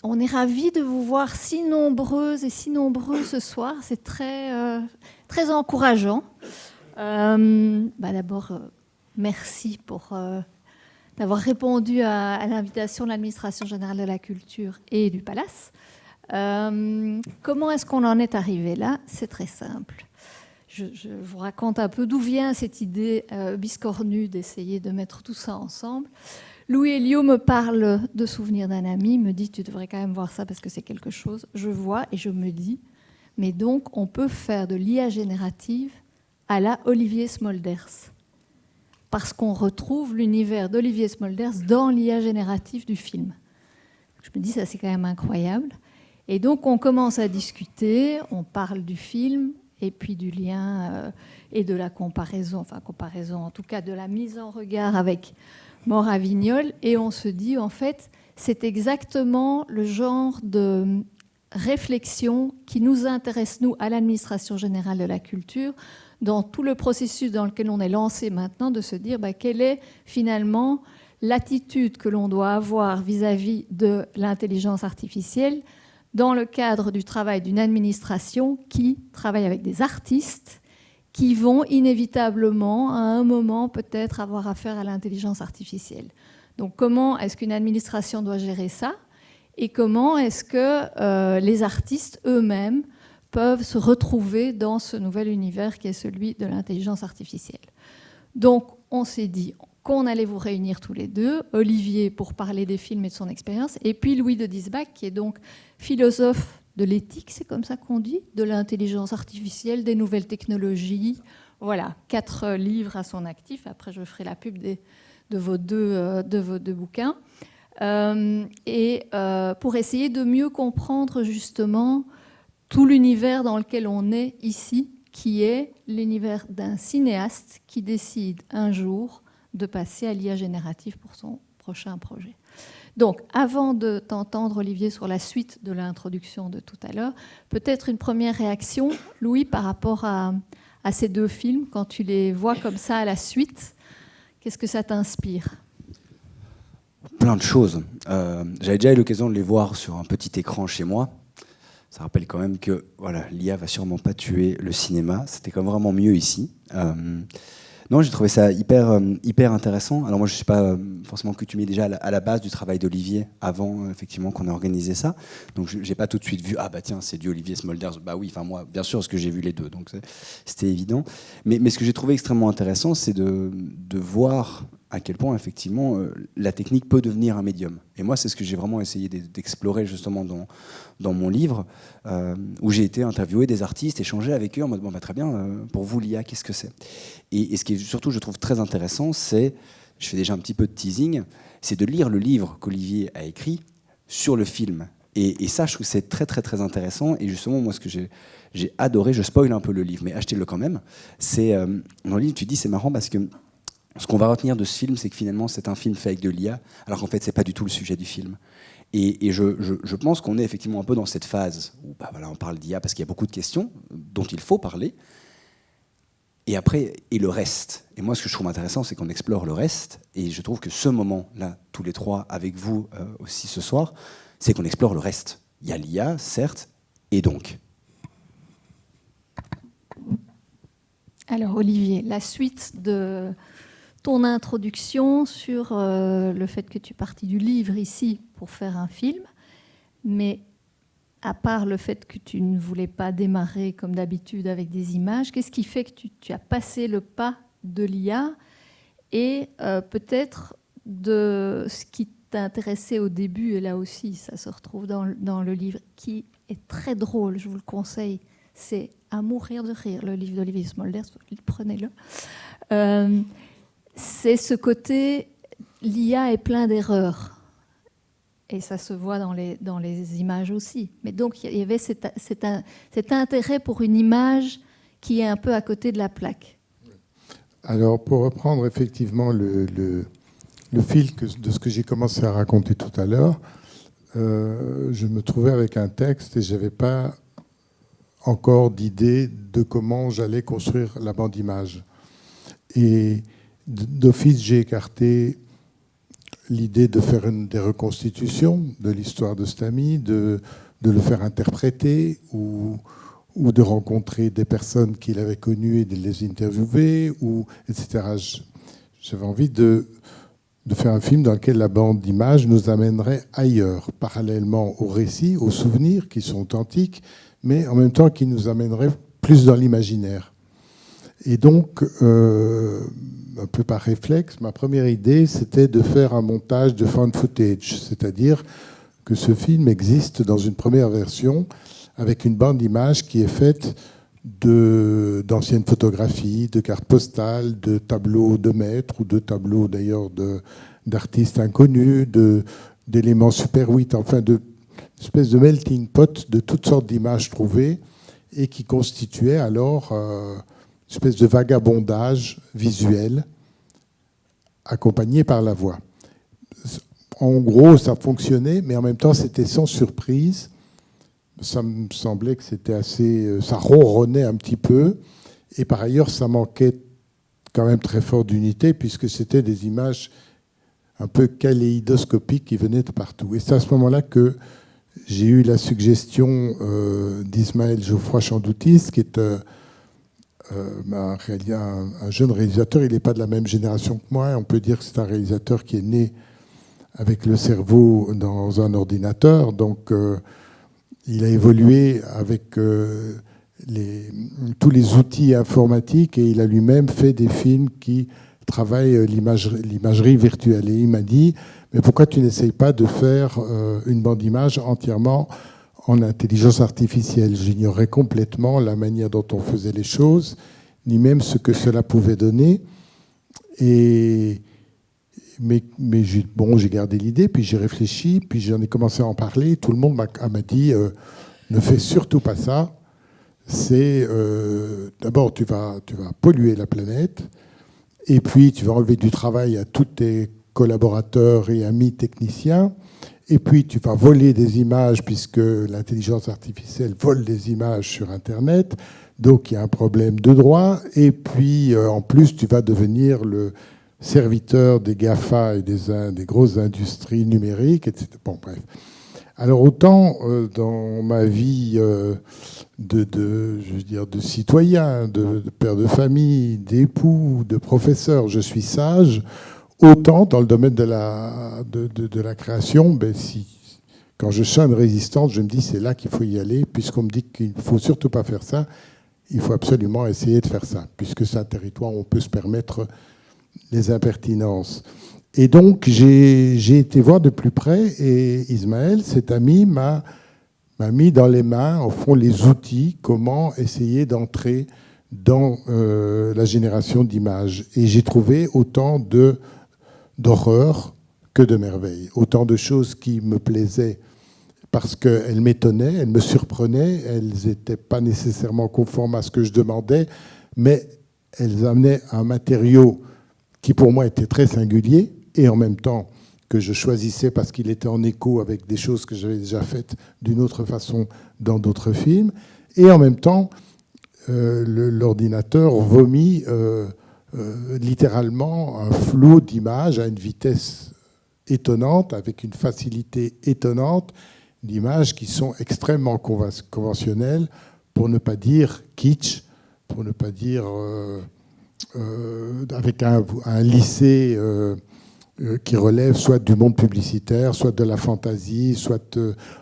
On est ravis de vous voir si nombreuses et si nombreux ce soir. C'est très encourageant. D'abord, merci pour d'avoir répondu à l'invitation de l'Administration générale de la culture et du Palace. Comment est-ce qu'on en est arrivé là? C'est très simple. Je vous raconte un peu d'où vient cette idée biscornue d'essayer de mettre tout ça ensemble. Louis Elio me parle de souvenirs d'un ami, me dit tu devrais quand même voir ça parce que c'est quelque chose. Je vois et je me dis, mais donc on peut faire de l'IA générative à la Olivier Smolders. Parce qu'on retrouve l'univers d'Olivier Smolders dans l'IA générative du film. Je me dis ça c'est quand même incroyable. Et donc on commence à discuter, on parle du film et puis du lien et de la comparaison, en tout cas de la mise en regard avec Mort à Vignolles, et on se dit en fait c'est exactement le genre de réflexion qui nous intéresse nous à l'Administration générale de la culture dans tout le processus dans lequel on est lancé maintenant, de se dire quelle est finalement l'attitude que l'on doit avoir vis-à-vis de l'intelligence artificielle dans le cadre du travail d'une administration qui travaille avec des artistes qui vont inévitablement, à un moment, peut-être avoir affaire à l'intelligence artificielle. Donc, comment est-ce qu'une administration doit gérer ça? Et comment est-ce que les artistes eux-mêmes peuvent se retrouver dans ce nouvel univers qui est celui de l'intelligence artificielle? Donc, on s'est dit qu'on allait vous réunir tous les deux, Olivier pour parler des films et de son expérience, et puis Louis de Diesbach, qui est donc philosophe de l'éthique, c'est comme ça qu'on dit, de l'intelligence artificielle, des nouvelles technologies. Voilà, 4 livres à son actif. Après, je ferai la pub de vos deux bouquins. Pour essayer de mieux comprendre justement tout l'univers dans lequel on est ici, qui est l'univers d'un cinéaste qui décide un jour de passer à l'IA générative pour son prochain projet. Donc, avant de t'entendre, Olivier, sur la suite de l'introduction de tout à l'heure, peut-être une première réaction, Louis, par rapport à ces 2 films, quand tu les vois comme ça à la suite, qu'est-ce que ça t'inspire? Plein de choses. J'avais déjà eu l'occasion de les voir sur un petit écran chez moi. Ça rappelle quand même que l'IA va sûrement pas tuer le cinéma. C'était quand même vraiment mieux ici. Non, j'ai trouvé ça hyper intéressant. Alors moi, je ne suis pas forcément coutumier déjà à la base du travail d'Olivier, avant effectivement qu'on ait organisé ça. Donc je n'ai pas tout de suite vu, tiens, c'est du Olivier Smolders. Oui, moi, bien sûr, parce que j'ai vu les deux, donc c'était évident. Mais ce que j'ai trouvé extrêmement intéressant, c'est de voir à quel point, effectivement, la technique peut devenir un médium. Et moi, c'est ce que j'ai vraiment essayé d'explorer justement dans mon livre, où j'ai été interviewer des artistes, échanger avec eux en mode, très bien, pour vous, l'IA, qu'est-ce que c'est? Et ce qui est surtout, je trouve, très intéressant, c'est, je fais déjà un petit peu de teasing, c'est de lire le livre qu'Olivier a écrit sur le film. Et ça, je trouve que c'est très intéressant. Et justement, moi, ce que j'ai adoré, je spoil un peu le livre, mais achetez-le quand même, c'est, dans le livre, tu dis, c'est marrant parce que ce qu'on va retenir de ce film, c'est que finalement, c'est un film fait avec de l'IA, alors qu'en fait, c'est pas du tout le sujet du film. Et je pense qu'on est effectivement un peu dans cette phase où on parle d'IA parce qu'il y a beaucoup de questions dont il faut parler. Et après, et le reste. Et moi, ce que je trouve intéressant, c'est qu'on explore le reste. Et je trouve que ce moment-là, tous les trois, avec vous aussi ce soir, c'est qu'on explore le reste. Il y a l'IA, certes, et donc. Alors, Olivier, la suite de ton introduction sur le fait que tu es parti du livre ici pour faire un film, mais à part le fait que tu ne voulais pas démarrer comme d'habitude avec des images, qu'est-ce qui fait que tu as passé le pas de l'IA et peut-être de ce qui t'intéressait au début, et là aussi ça se retrouve dans le livre, qui est très drôle, je vous le conseille, c'est À mourir de rire, le livre d'Olivier Smolders, prenez-le. C'est ce côté, l'IA est plein d'erreurs. Et ça se voit dans les images aussi. Mais donc, il y avait cet intérêt pour une image qui est un peu à côté de la plaque. Alors, pour reprendre effectivement le fil de ce que j'ai commencé à raconter tout à l'heure, je me trouvais avec un texte et je n'avais pas encore d'idée de comment j'allais construire la bande-image. Et d'office, j'ai écarté l'idée de faire des reconstitutions de l'histoire de cet ami, de le faire interpréter ou de rencontrer des personnes qu'il avait connues et de les interviewer, etc. J'avais envie de faire un film dans lequel la bande d'images nous amènerait ailleurs, parallèlement aux récits, aux souvenirs qui sont authentiques, mais en même temps qui nous amènerait plus dans l'imaginaire. Et donc, un peu par réflexe, ma première idée, c'était de faire un montage de found footage, c'est-à-dire que ce film existe dans une première version avec une bande d'images qui est faite d'anciennes photographies, de cartes postales, de tableaux de maîtres ou de tableaux d'ailleurs d'artistes inconnus, d'éléments Super 8, enfin de espèce de melting pot de toutes sortes d'images trouvées et qui constituaient alors une espèce de vagabondage visuel accompagné par la voix. En gros, ça fonctionnait, mais en même temps, c'était sans surprise. Ça me semblait que c'était assez... Ça ronronnait un petit peu. Et par ailleurs, ça manquait quand même très fort d'unité, puisque c'était des images un peu kaléidoscopiques qui venaient de partout. Et c'est à ce moment-là que j'ai eu la suggestion d'Ismaël Geoffroy Chandoutis, qui est un jeune réalisateur. Il n'est pas de la même génération que moi. On peut dire que c'est un réalisateur qui est né avec le cerveau dans un ordinateur. Donc, il a évolué avec tous les outils informatiques et il a lui-même fait des films qui travaillent l'imagerie virtuelle. Et il m'a dit, mais pourquoi tu n'essayes pas de faire une bande d'image entièrement en intelligence artificielle? J'ignorais complètement la manière dont on faisait les choses, ni même ce que cela pouvait donner. Mais j'ai gardé l'idée, puis j'ai réfléchi, puis j'en ai commencé à en parler. Tout le monde m'a dit ne fais surtout pas ça. D'abord, tu vas polluer la planète, et puis tu vas enlever du travail à tous tes collaborateurs et amis techniciens, et puis tu vas voler des images, puisque l'intelligence artificielle vole des images sur Internet, donc il y a un problème de droit, et puis en plus, tu vas devenir le serviteur des GAFA et des grosses industries numériques, etc. Bon, bref. Alors autant dans ma vie de citoyen, de père de famille, d'époux, de professeur, je suis sage, autant dans le domaine de la création, quand je sens une résistance, je me dis c'est là qu'il faut y aller, puisqu'on me dit qu'il ne faut surtout pas faire ça, il faut absolument essayer de faire ça, puisque c'est un territoire où on peut se permettre les impertinences. Et donc, j'ai été voir de plus près et Ismaël, cet ami, m'a mis dans les mains, au fond, les outils, comment essayer d'entrer dans la génération d'images. Et j'ai trouvé autant d'horreurs que de merveilles, autant de choses qui me plaisaient parce qu'elles m'étonnaient, elles me surprenaient, elles n'étaient pas nécessairement conformes à ce que je demandais, mais elles amenaient un matériau qui pour moi était très singulier et en même temps que je choisissais parce qu'il était en écho avec des choses que j'avais déjà faites d'une autre façon dans d'autres films. Et en même temps, l'ordinateur vomit littéralement un flot d'images à une vitesse étonnante, avec une facilité étonnante, d'images qui sont extrêmement conventionnelles, pour ne pas dire kitsch, pour ne pas dire avec un lycée qui relève soit du monde publicitaire, soit de la fantaisie,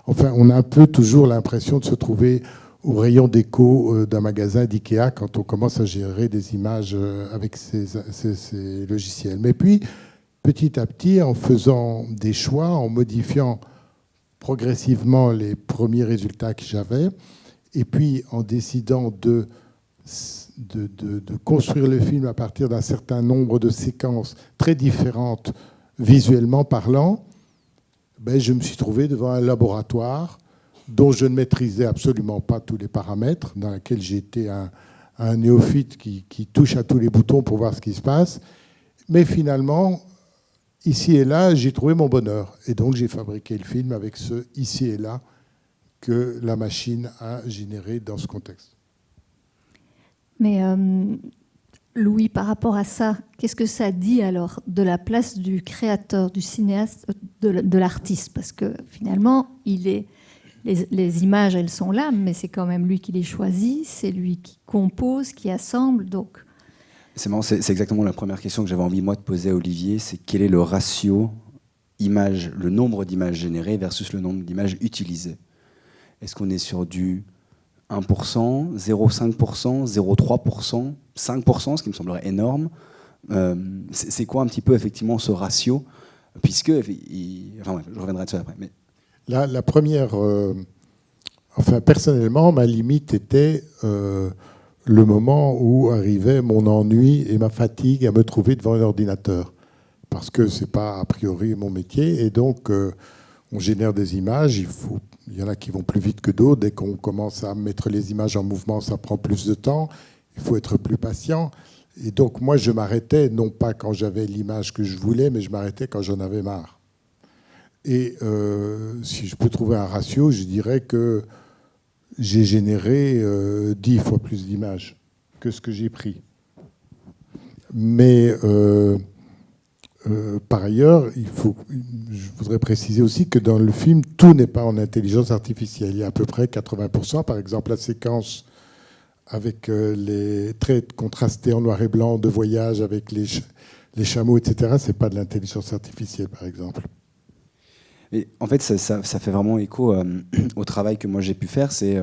enfin, on a un peu toujours l'impression de se trouver au rayon déco d'un magasin d'IKEA quand on commence à gérer des images avec ces logiciels. Mais puis, petit à petit, en faisant des choix, en modifiant progressivement les premiers résultats que j'avais, et puis en décidant de construire le film à partir d'un certain nombre de séquences très différentes, visuellement parlant, je me suis trouvé devant un laboratoire dont je ne maîtrisais absolument pas tous les paramètres, dans lequel j'étais un néophyte qui touche à tous les boutons pour voir ce qui se passe. Mais finalement, ici et là, j'ai trouvé mon bonheur. Et donc, j'ai fabriqué le film avec ce ici et là que la machine a généré dans ce contexte. Mais Louis, par rapport à ça, qu'est-ce que ça dit alors de la place du créateur, du cinéaste, de l'artiste? Parce que finalement, les images, elles sont là, mais c'est quand même lui qui les choisit, c'est lui qui compose, qui assemble. Donc, c'est marrant, c'est exactement la première question que j'avais envie moi de poser à Olivier, c'est quel est le ratio image, le nombre d'images générées versus le nombre d'images utilisées? Est-ce qu'on est sur du 1%, 0,5%, 0,3%, 5%, ce qui me semblerait énorme? C'est quoi un petit peu effectivement ce ratio? Puisque, enfin, je reviendrai dessus après. Mais... La première, enfin personnellement, ma limite était le moment où arrivait mon ennui et ma fatigue à me trouver devant un ordinateur. Parce que ce n'est pas a priori mon métier. Et donc, on génère des images. Il y en a qui vont plus vite que d'autres. Dès qu'on commence à mettre les images en mouvement, ça prend plus de temps. Il faut être plus patient. Et donc, moi, je m'arrêtais, non pas quand j'avais l'image que je voulais, mais je m'arrêtais quand j'en avais marre. Et si je peux trouver un ratio, je dirais que j'ai généré 10 fois plus d'images que ce que j'ai pris. Mais par ailleurs, je voudrais préciser aussi que dans le film, tout n'est pas en intelligence artificielle. Il y a à peu près 80%. Par exemple, la séquence avec les traits contrastés en noir et blanc de voyage avec les chameaux, etc., ce n'est pas de l'intelligence artificielle, par exemple. Et en fait, ça fait vraiment écho au travail que moi j'ai pu faire. C'est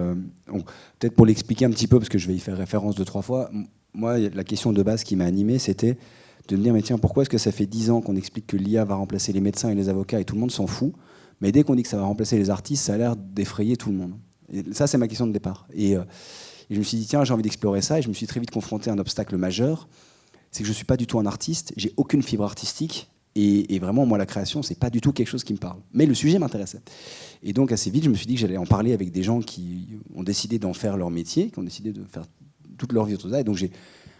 peut-être pour l'expliquer un petit peu, parce que je vais y faire référence 2-3 fois. Moi, la question de base qui m'a animé, c'était de me dire, mais tiens, pourquoi est-ce que ça fait 10 ans qu'on explique que l'IA va remplacer les médecins et les avocats et tout le monde s'en fout, mais dès qu'on dit que ça va remplacer les artistes, ça a l'air d'effrayer tout le monde. Et ça, c'est ma question de départ. Et je me suis dit, tiens, j'ai envie d'explorer ça, et je me suis très vite confronté à un obstacle majeur, c'est que je ne suis pas du tout un artiste, j'ai aucune fibre artistique, et vraiment, moi, la création, c'est pas du tout quelque chose qui me parle. Mais le sujet m'intéressait. Et donc, assez vite, je me suis dit que j'allais en parler avec des gens qui ont décidé d'en faire leur métier, qui ont décidé de faire toute leur vie autour de ça. Et donc, j'ai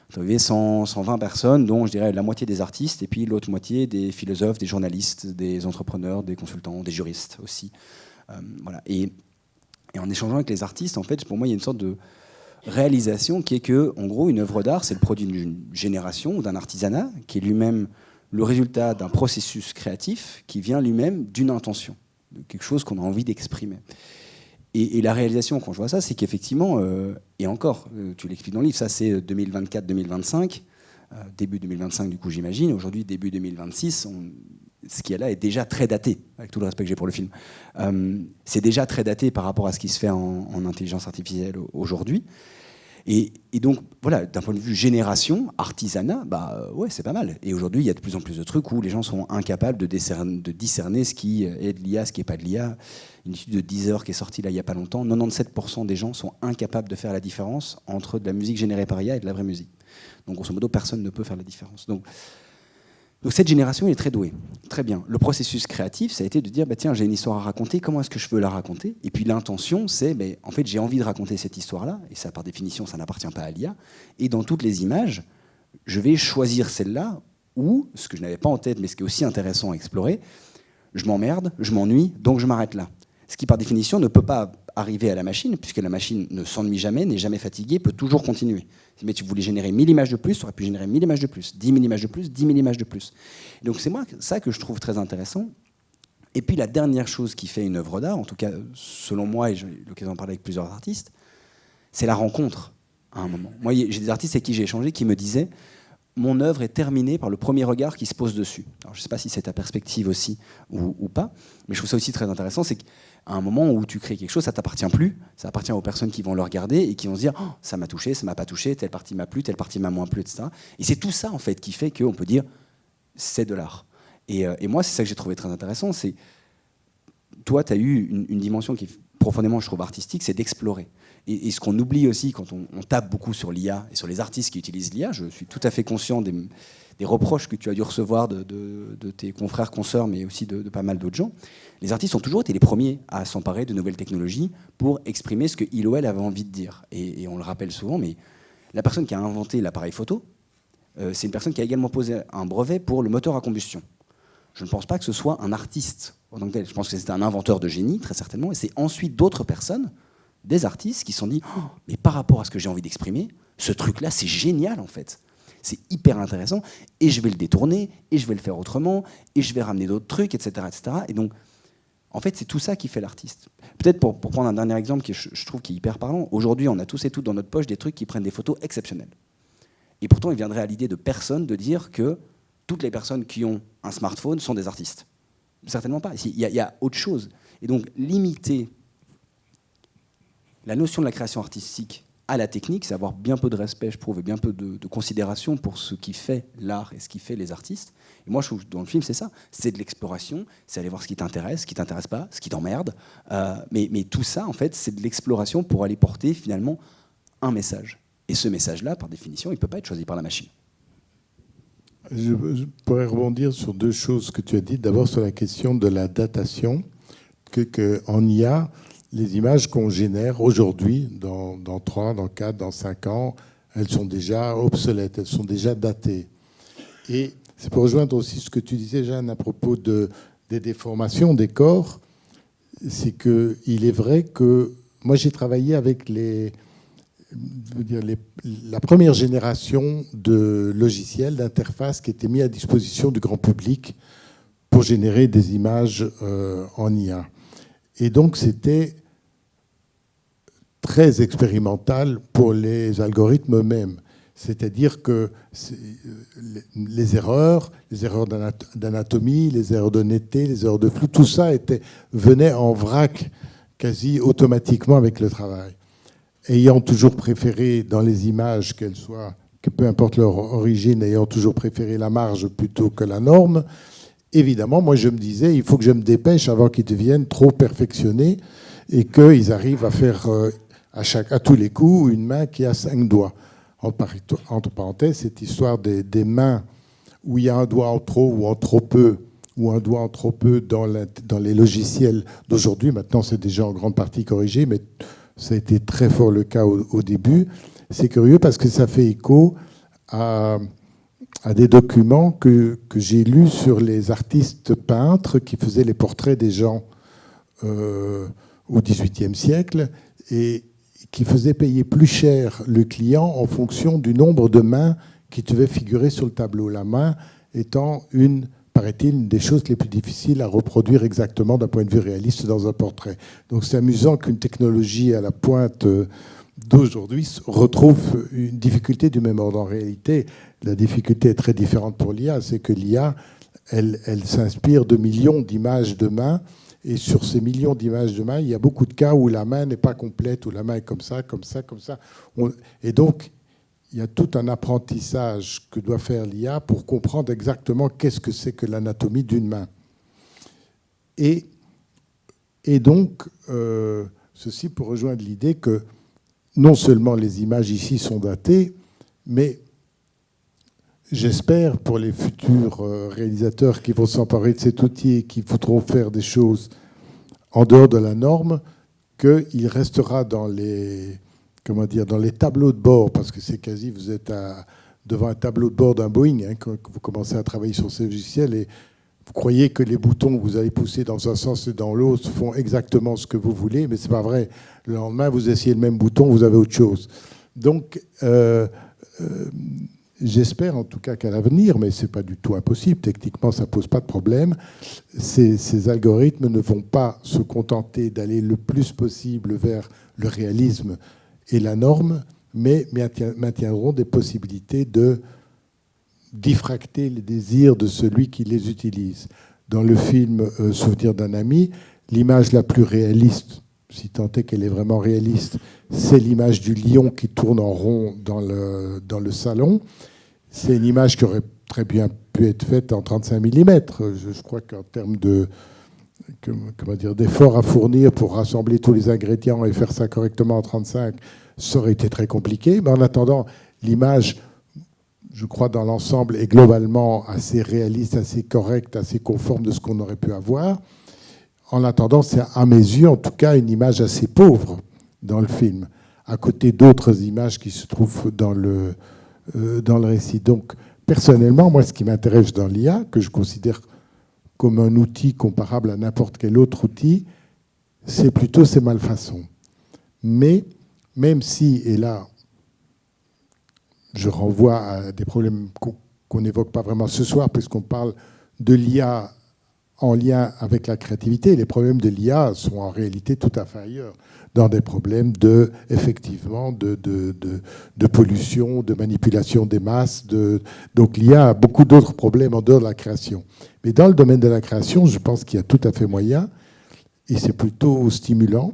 interviewé 120 personnes, dont, je dirais, la moitié des artistes, et puis l'autre moitié des philosophes, des journalistes, des entrepreneurs, des consultants, des juristes aussi. Voilà. Et en échangeant avec les artistes, en fait, pour moi, il y a une sorte de réalisation qui est que, en gros, une œuvre d'art, c'est le produit d'une génération, d'un artisanat, qui est lui-même le résultat d'un processus créatif qui vient lui-même d'une intention, de quelque chose qu'on a envie d'exprimer. Et la réalisation, quand je vois ça, c'est qu'effectivement, et encore, tu l'expliques dans le livre, ça c'est 2024-2025, début 2025 du coup j'imagine, aujourd'hui début 2026, ce qui est là est déjà très daté, avec tout le respect que j'ai pour le film. C'est déjà très daté par rapport à ce qui se fait en intelligence artificielle aujourd'hui. Et donc, voilà, d'un point de vue génération, artisanat, ouais, c'est pas mal. Et aujourd'hui, il y a de plus en plus de trucs où les gens sont incapables de discerner ce qui est de l'IA, ce qui n'est pas de l'IA. Une étude de Deezer qui est sortie là il n'y a pas longtemps, 97% des gens sont incapables de faire la différence entre de la musique générée par IA et de la vraie musique. Donc, grosso modo, personne ne peut faire la différence. Donc cette génération est très douée, très bien. Le processus créatif, ça a été de dire, tiens, j'ai une histoire à raconter, comment est-ce que je veux la raconter? Et puis l'intention, c'est, en fait, j'ai envie de raconter cette histoire-là, et ça, par définition, ça n'appartient pas à l'IA. Et dans toutes les images, je vais choisir celle-là, ou, ce que je n'avais pas en tête, mais ce qui est aussi intéressant à explorer, je m'emmerde, je m'ennuie, donc je m'arrête là. Ce qui, par définition, ne peut pas arriver à la machine, puisque la machine ne s'ennuie jamais, n'est jamais fatiguée, peut toujours continuer. Mais tu voulais générer 1000 images de plus, tu aurais pu générer 1000 images de plus, 10 000 images de plus, 10 000 images de plus. Et donc c'est moi ça que je trouve très intéressant. Et puis la dernière chose qui fait une œuvre d'art, en tout cas selon moi, et j'ai eu l'occasion d'en parler avec plusieurs artistes, c'est la rencontre à un moment. Moi, j'ai des artistes avec qui j'ai échangé qui me disaient « Mon œuvre est terminée par le premier regard qui se pose dessus ». Alors je ne sais pas si c'est ta perspective aussi ou pas, mais je trouve ça aussi très intéressant, c'est qu'à un moment où tu crées quelque chose, ça ne t'appartient plus, ça appartient aux personnes qui vont le regarder et qui vont se dire oh, « ça m'a touché, ça m'a pas touché, telle partie m'a plu, telle partie m'a moins plu, etc. » Et c'est tout ça en fait qui fait qu'on peut dire « c'est de l'art ». Et moi, c'est ça que j'ai trouvé très intéressant, c'est toi, tu as eu une dimension qui est profondément, je trouve, artistique, c'est d'explorer. Et ce qu'on oublie aussi quand on tape beaucoup sur l'IA et sur les artistes qui utilisent l'IA, je suis tout à fait conscient des reproches que tu as dû recevoir de tes confrères, consoeurs, mais aussi de pas mal d'autres gens. Les artistes ont toujours été les premiers à s'emparer de nouvelles technologies pour exprimer ce qu'il ou elle avait envie de dire. Et on le rappelle souvent, mais la personne qui a inventé l'appareil photo, c'est une personne qui a également posé un brevet pour le moteur à combustion. Je ne pense pas que ce soit un artiste en tant que tel. Je pense que c'est un inventeur de génie, très certainement, et c'est ensuite d'autres personnes, des artistes, qui se sont dit oh, mais par rapport à ce que j'ai envie d'exprimer, ce truc-là, c'est génial, en fait. c'est hyper intéressant, et je vais le détourner, et je vais le faire autrement, et je vais ramener d'autres trucs, etc., etc. Et donc, en fait, c'est tout ça qui fait l'artiste. Peut-être pour prendre un dernier exemple qui, je trouve, qui est hyper parlant. Aujourd'hui, on a tous et toutes dans notre poche des trucs qui prennent des photos exceptionnelles. Et pourtant, il viendrait à l'idée de personne de dire que toutes les personnes qui ont un smartphone sont des artistes. Certainement pas. Il y a autre chose. Et donc, limiter la notion de la création artistique à la technique, c'est avoir bien peu de respect, je trouve, et bien peu de considération pour ce qui fait l'art et ce qui fait les artistes. Et moi, je trouve que dans le film, c'est ça. C'est de l'exploration, c'est aller voir ce qui t'intéresse pas, ce qui t'emmerde. Mais tout ça, en fait, c'est de l'exploration pour aller porter, finalement, un message. Et ce message-là, par définition, il ne peut pas être choisi par la machine. Je pourrais rebondir sur deux choses que tu as dites. D'abord, sur la question de la datation, qu'en IA, les images qu'on génère aujourd'hui, dans 3, dans 4, dans 5 ans, elles sont déjà obsolètes, elles sont déjà datées. Et c'est pour rejoindre aussi ce que tu disais, Jeanne, à propos des déformations des corps. C'est qu'il est vrai que moi, j'ai travaillé avec la première génération de logiciels, d'interfaces qui étaient mis à disposition du grand public pour générer des images en IA. Et donc, c'était très expérimental pour les algorithmes eux-mêmes. C'est-à-dire que les erreurs d'anatomie, les erreurs de netteté, les erreurs de flou, tout ça venait en vrac quasi automatiquement avec le travail. Ayant toujours préféré dans les images, qu'elles soient, que peu importe leur origine, ayant toujours préféré la marge plutôt que la norme, évidemment, moi je me disais, il faut que je me dépêche avant qu'ils deviennent trop perfectionnés et qu'ils arrivent à faire à tous les coups une main qui a 5 doigts. Entre parenthèses, cette histoire des mains où il y a un doigt en trop ou en trop peu, ou un doigt en trop peu dans les logiciels d'aujourd'hui, maintenant c'est déjà en grande partie corrigé, mais ça a été très fort le cas au début. C'est curieux parce que ça fait écho à des documents que j'ai lus sur les artistes peintres qui faisaient les portraits des gens au XVIIIe siècle et qui faisaient payer plus cher le client en fonction du nombre de mains qui devaient figurer sur le tableau. La main étant paraît-il, une des choses les plus difficiles à reproduire exactement d'un point de vue réaliste dans un portrait. Donc c'est amusant qu'une technologie à la pointe d'aujourd'hui retrouve une difficulté du même ordre. En réalité, la difficulté est très différente pour l'IA. C'est que l'IA, elle s'inspire de millions d'images de mains. Et sur ces millions d'images de mains, il y a beaucoup de cas où la main n'est pas complète, où la main est comme ça, comme ça, comme ça. Et donc, il y a tout un apprentissage que doit faire l'IA pour comprendre exactement qu'est-ce que c'est que l'anatomie d'une main. Et donc, ceci pour rejoindre l'idée que non seulement les images ici sont datées, mais j'espère pour les futurs réalisateurs qui vont s'emparer de cet outil et qui voudront faire des choses en dehors de la norme, qu'il restera dans les tableaux de bord, parce que c'est quasi, vous êtes devant un tableau de bord d'un Boeing quand vous commencez à travailler sur ces logiciels et vous croyez que les boutons que vous allez pousser dans un sens et dans l'autre font exactement ce que vous voulez, mais ce n'est pas vrai. Le lendemain, vous essayez le même bouton, vous avez autre chose. Donc, j'espère en tout cas qu'à l'avenir, mais ce n'est pas du tout impossible, techniquement ça ne pose pas de problème, ces algorithmes ne vont pas se contenter d'aller le plus possible vers le réalisme et la norme, mais maintiendront des possibilités de diffracter les désirs de celui qui les utilise. Dans le film Souvenir d'un ami, l'image la plus réaliste, si tant est qu'elle est vraiment réaliste, c'est l'image du lion qui tourne en rond dans le salon. C'est une image qui aurait très bien pu être faite en 35 mm. Je crois qu'en termes d'efforts à fournir pour rassembler tous les ingrédients et faire ça correctement en 35, ça aurait été très compliqué. Mais en attendant, l'image, je crois, dans l'ensemble, est globalement assez réaliste, assez correcte, assez conforme de ce qu'on aurait pu avoir. En attendant, c'est à mes yeux, en tout cas, une image assez pauvre dans le film, à côté d'autres images qui se trouvent dans le récit. Donc, personnellement, moi, ce qui m'intéresse dans l'IA, que je considère comme un outil comparable à n'importe quel autre outil, c'est plutôt ces malfaçons. Mais, même si, et là, je renvoie à des problèmes qu'on n'évoque pas vraiment ce soir, puisqu'on parle de l'IA en lien avec la créativité. Les problèmes de l'IA sont en réalité tout à fait ailleurs, dans des problèmes effectivement, de pollution, de manipulation des masses. Donc l'IA a beaucoup d'autres problèmes en dehors de la création. Mais dans le domaine de la création, je pense qu'il y a tout à fait moyen, et c'est plutôt stimulant,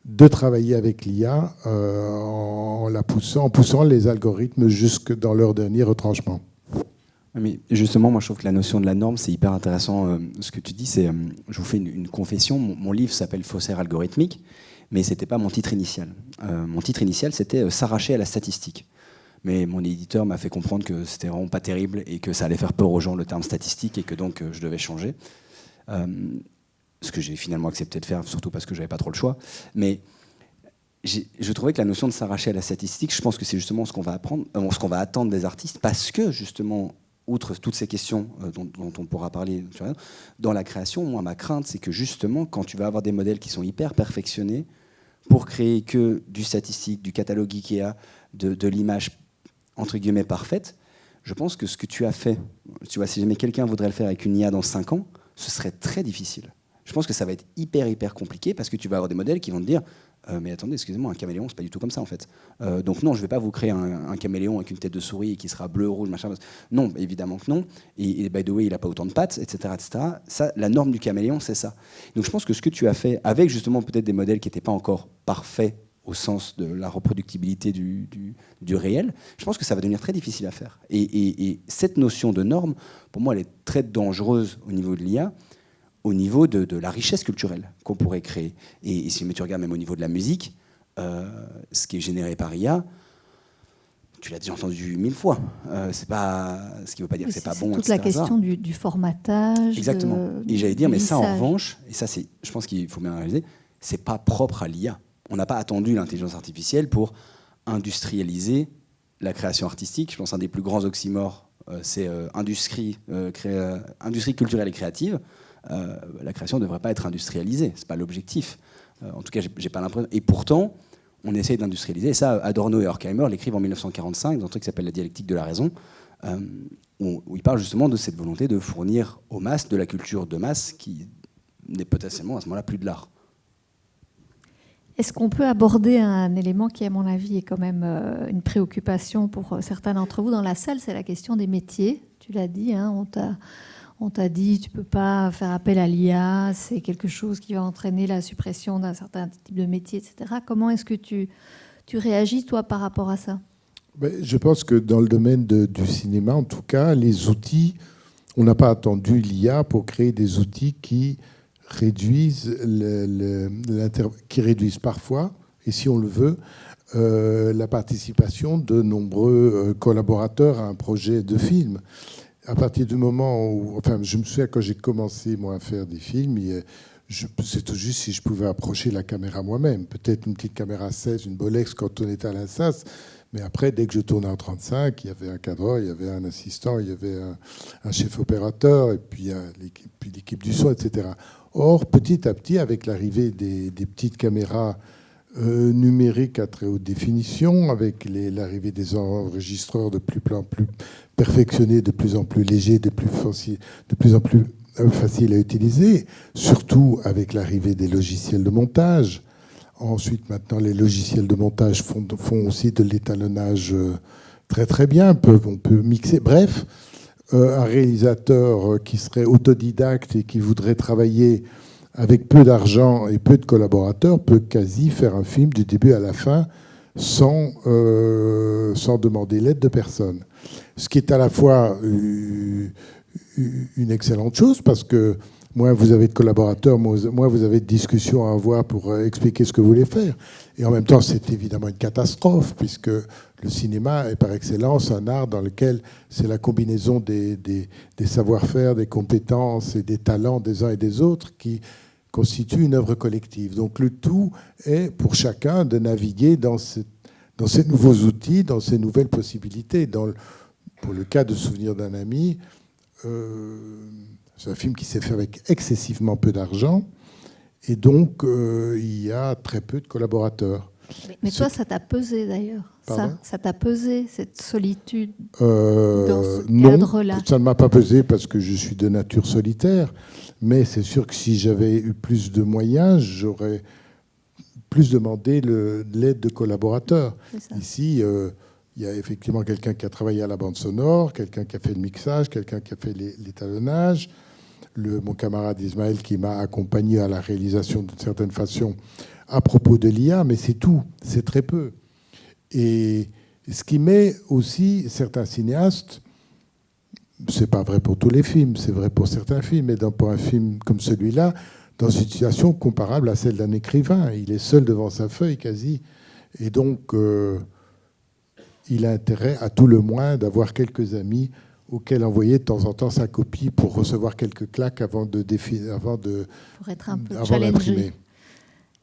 de travailler avec l'IA en poussant les algorithmes jusque dans leur dernier retranchement. Mais justement, moi je trouve que la notion de la norme, c'est hyper intéressant. Ce que tu dis, c'est, je vous fais une confession, mon livre s'appelle Faussaire algorithmique, mais ce n'était pas mon titre initial. Mon titre initial, c'était S'arracher à la statistique. Mais mon éditeur m'a fait comprendre que c'était vraiment pas terrible et que ça allait faire peur aux gens, le terme statistique, et que donc je devais changer. Ce que j'ai finalement accepté de faire, surtout parce que j'avais pas trop le choix. Mais je trouvais que la notion de s'arracher à la statistique, je pense que c'est justement ce qu'on va apprendre, ce qu'on va attendre des artistes, parce que justement, outre toutes ces questions dont on pourra parler dans la création, moi ma crainte, c'est que justement, quand tu vas avoir des modèles qui sont hyper perfectionnés pour créer que du statistique, du catalogue IKEA, de l'image entre guillemets parfaite, je pense que ce que tu as fait, tu vois, si jamais quelqu'un voudrait le faire avec une IA dans 5 ans, ce serait très difficile. Je pense que ça va être hyper compliqué parce que tu vas avoir des modèles qui vont te dire mais attendez, excusez-moi, un caméléon, c'est pas du tout comme ça en fait. Donc non, je vais pas vous créer un caméléon avec une tête de souris et qui sera bleu, rouge, machin. Non, évidemment que non. Et by the way, il a pas autant de pattes, etc., etc. Ça, la norme du caméléon, c'est ça. Donc je pense que ce que tu as fait, avec justement peut-être des modèles qui n'étaient pas encore parfaits au sens de la reproductibilité du réel, je pense que ça va devenir très difficile à faire. Et cette notion de norme, pour moi, elle est très dangereuse au niveau de l'IA, au niveau de la richesse culturelle qu'on pourrait créer. Et si tu regardes même au niveau de la musique, ce qui est généré par IA, tu l'as déjà entendu 1000 fois. C'est pas, ce qui ne veut pas dire que c'est pas bon. C'est toute la question du formatage. Exactement. Et j'allais dire, mais ça en revanche, et ça c'est, je pense qu'il faut bien réaliser, c'est pas propre à l'IA. On n'a pas attendu l'intelligence artificielle pour industrialiser la création artistique. Je pense qu'un des plus grands oxymores, c'est industrie culturelle et créative. La création ne devrait pas être industrialisée, c'est pas l'objectif. En tout cas, j'ai pas l'impression. Et pourtant, on essaye d'industrialiser. Et ça, Adorno et Horkheimer l'écrivent en 1945 dans un truc qui s'appelle La dialectique de la raison, où ils parlent justement de cette volonté de fournir aux masses de la culture de masse qui n'est potentiellement à ce moment-là plus de l'art. Est-ce qu'on peut aborder un élément qui, à mon avis, est quand même une préoccupation pour certains d'entre vous dans la salle, c'est la question des métiers. Tu l'as dit, hein, on t'a dit tu ne peux pas faire appel à l'IA, c'est quelque chose qui va entraîner la suppression d'un certain type de métier, etc. Comment est-ce que tu réagis, toi, par rapport à ça ? Je pense que dans le domaine du cinéma, en tout cas, les outils, on n'a pas attendu l'IA pour créer des outils qui réduisent, qui réduisent parfois, et si on le veut, la participation de nombreux collaborateurs à un projet de film. À partir du moment où, enfin, je me souviens quand j'ai commencé moi à faire des films, c'est tout juste si je pouvais approcher la caméra moi-même. Peut-être une petite caméra 16, une Bolex quand on était à l'Assas, mais après, dès que je tournais en 35, il y avait un cadreur, il y avait un assistant, il y avait un chef opérateur, et puis l'équipe du son, etc. Or, petit à petit, avec l'arrivée des petites caméras numériques à très haute définition, avec l'arrivée des enregistreurs de plus en plus perfectionnés, de plus en plus légers, de plus en plus faciles à utiliser, surtout avec l'arrivée des logiciels de montage. Ensuite, maintenant, les logiciels de montage font aussi de l'étalonnage très très bien. On peut mixer. Bref, un réalisateur qui serait autodidacte et qui voudrait travailler avec peu d'argent et peu de collaborateurs peut quasi faire un film du début à la fin sans demander l'aide de personne. Ce qui est à la fois une excellente chose parce que moins vous avez de collaborateurs, moins vous avez de discussions à avoir pour expliquer ce que vous voulez faire. Et en même temps, c'est évidemment une catastrophe, puisque le cinéma est par excellence un art dans lequel c'est la combinaison des savoir-faire, des compétences et des talents des uns et des autres qui constitue une œuvre collective. Donc le tout est pour chacun de naviguer dans ces nouveaux outils, dans ces nouvelles possibilités. Pour le cas de Souvenir d'un ami, c'est un film qui s'est fait avec excessivement peu d'argent et donc il y a très peu de collaborateurs. Mais toi, ça t'a pesé d'ailleurs. Ça t'a pesé, cette solitude dans ce cadre-là? Non, ça ne m'a pas pesé parce que je suis de nature solitaire, mais c'est sûr que si j'avais eu plus de moyens, j'aurais plus demandé l'aide de collaborateurs. Ici, il y a effectivement quelqu'un qui a travaillé à la bande sonore, quelqu'un qui a fait le mixage, quelqu'un qui a fait l'étalonnage, mon camarade Ismaël qui m'a accompagné à la réalisation d'une certaine façon à propos de l'IA, mais c'est tout, c'est très peu. Et ce qui met aussi certains cinéastes, c'est pas vrai pour tous les films, c'est vrai pour certains films, mais pour un film comme celui-là, dans une situation comparable à celle d'un écrivain. Il est seul devant sa feuille quasi, et donc il a intérêt à tout le moins d'avoir quelques amis auxquels envoyer de temps en temps sa copie pour recevoir quelques claques avant pour être un peu d'imprimer.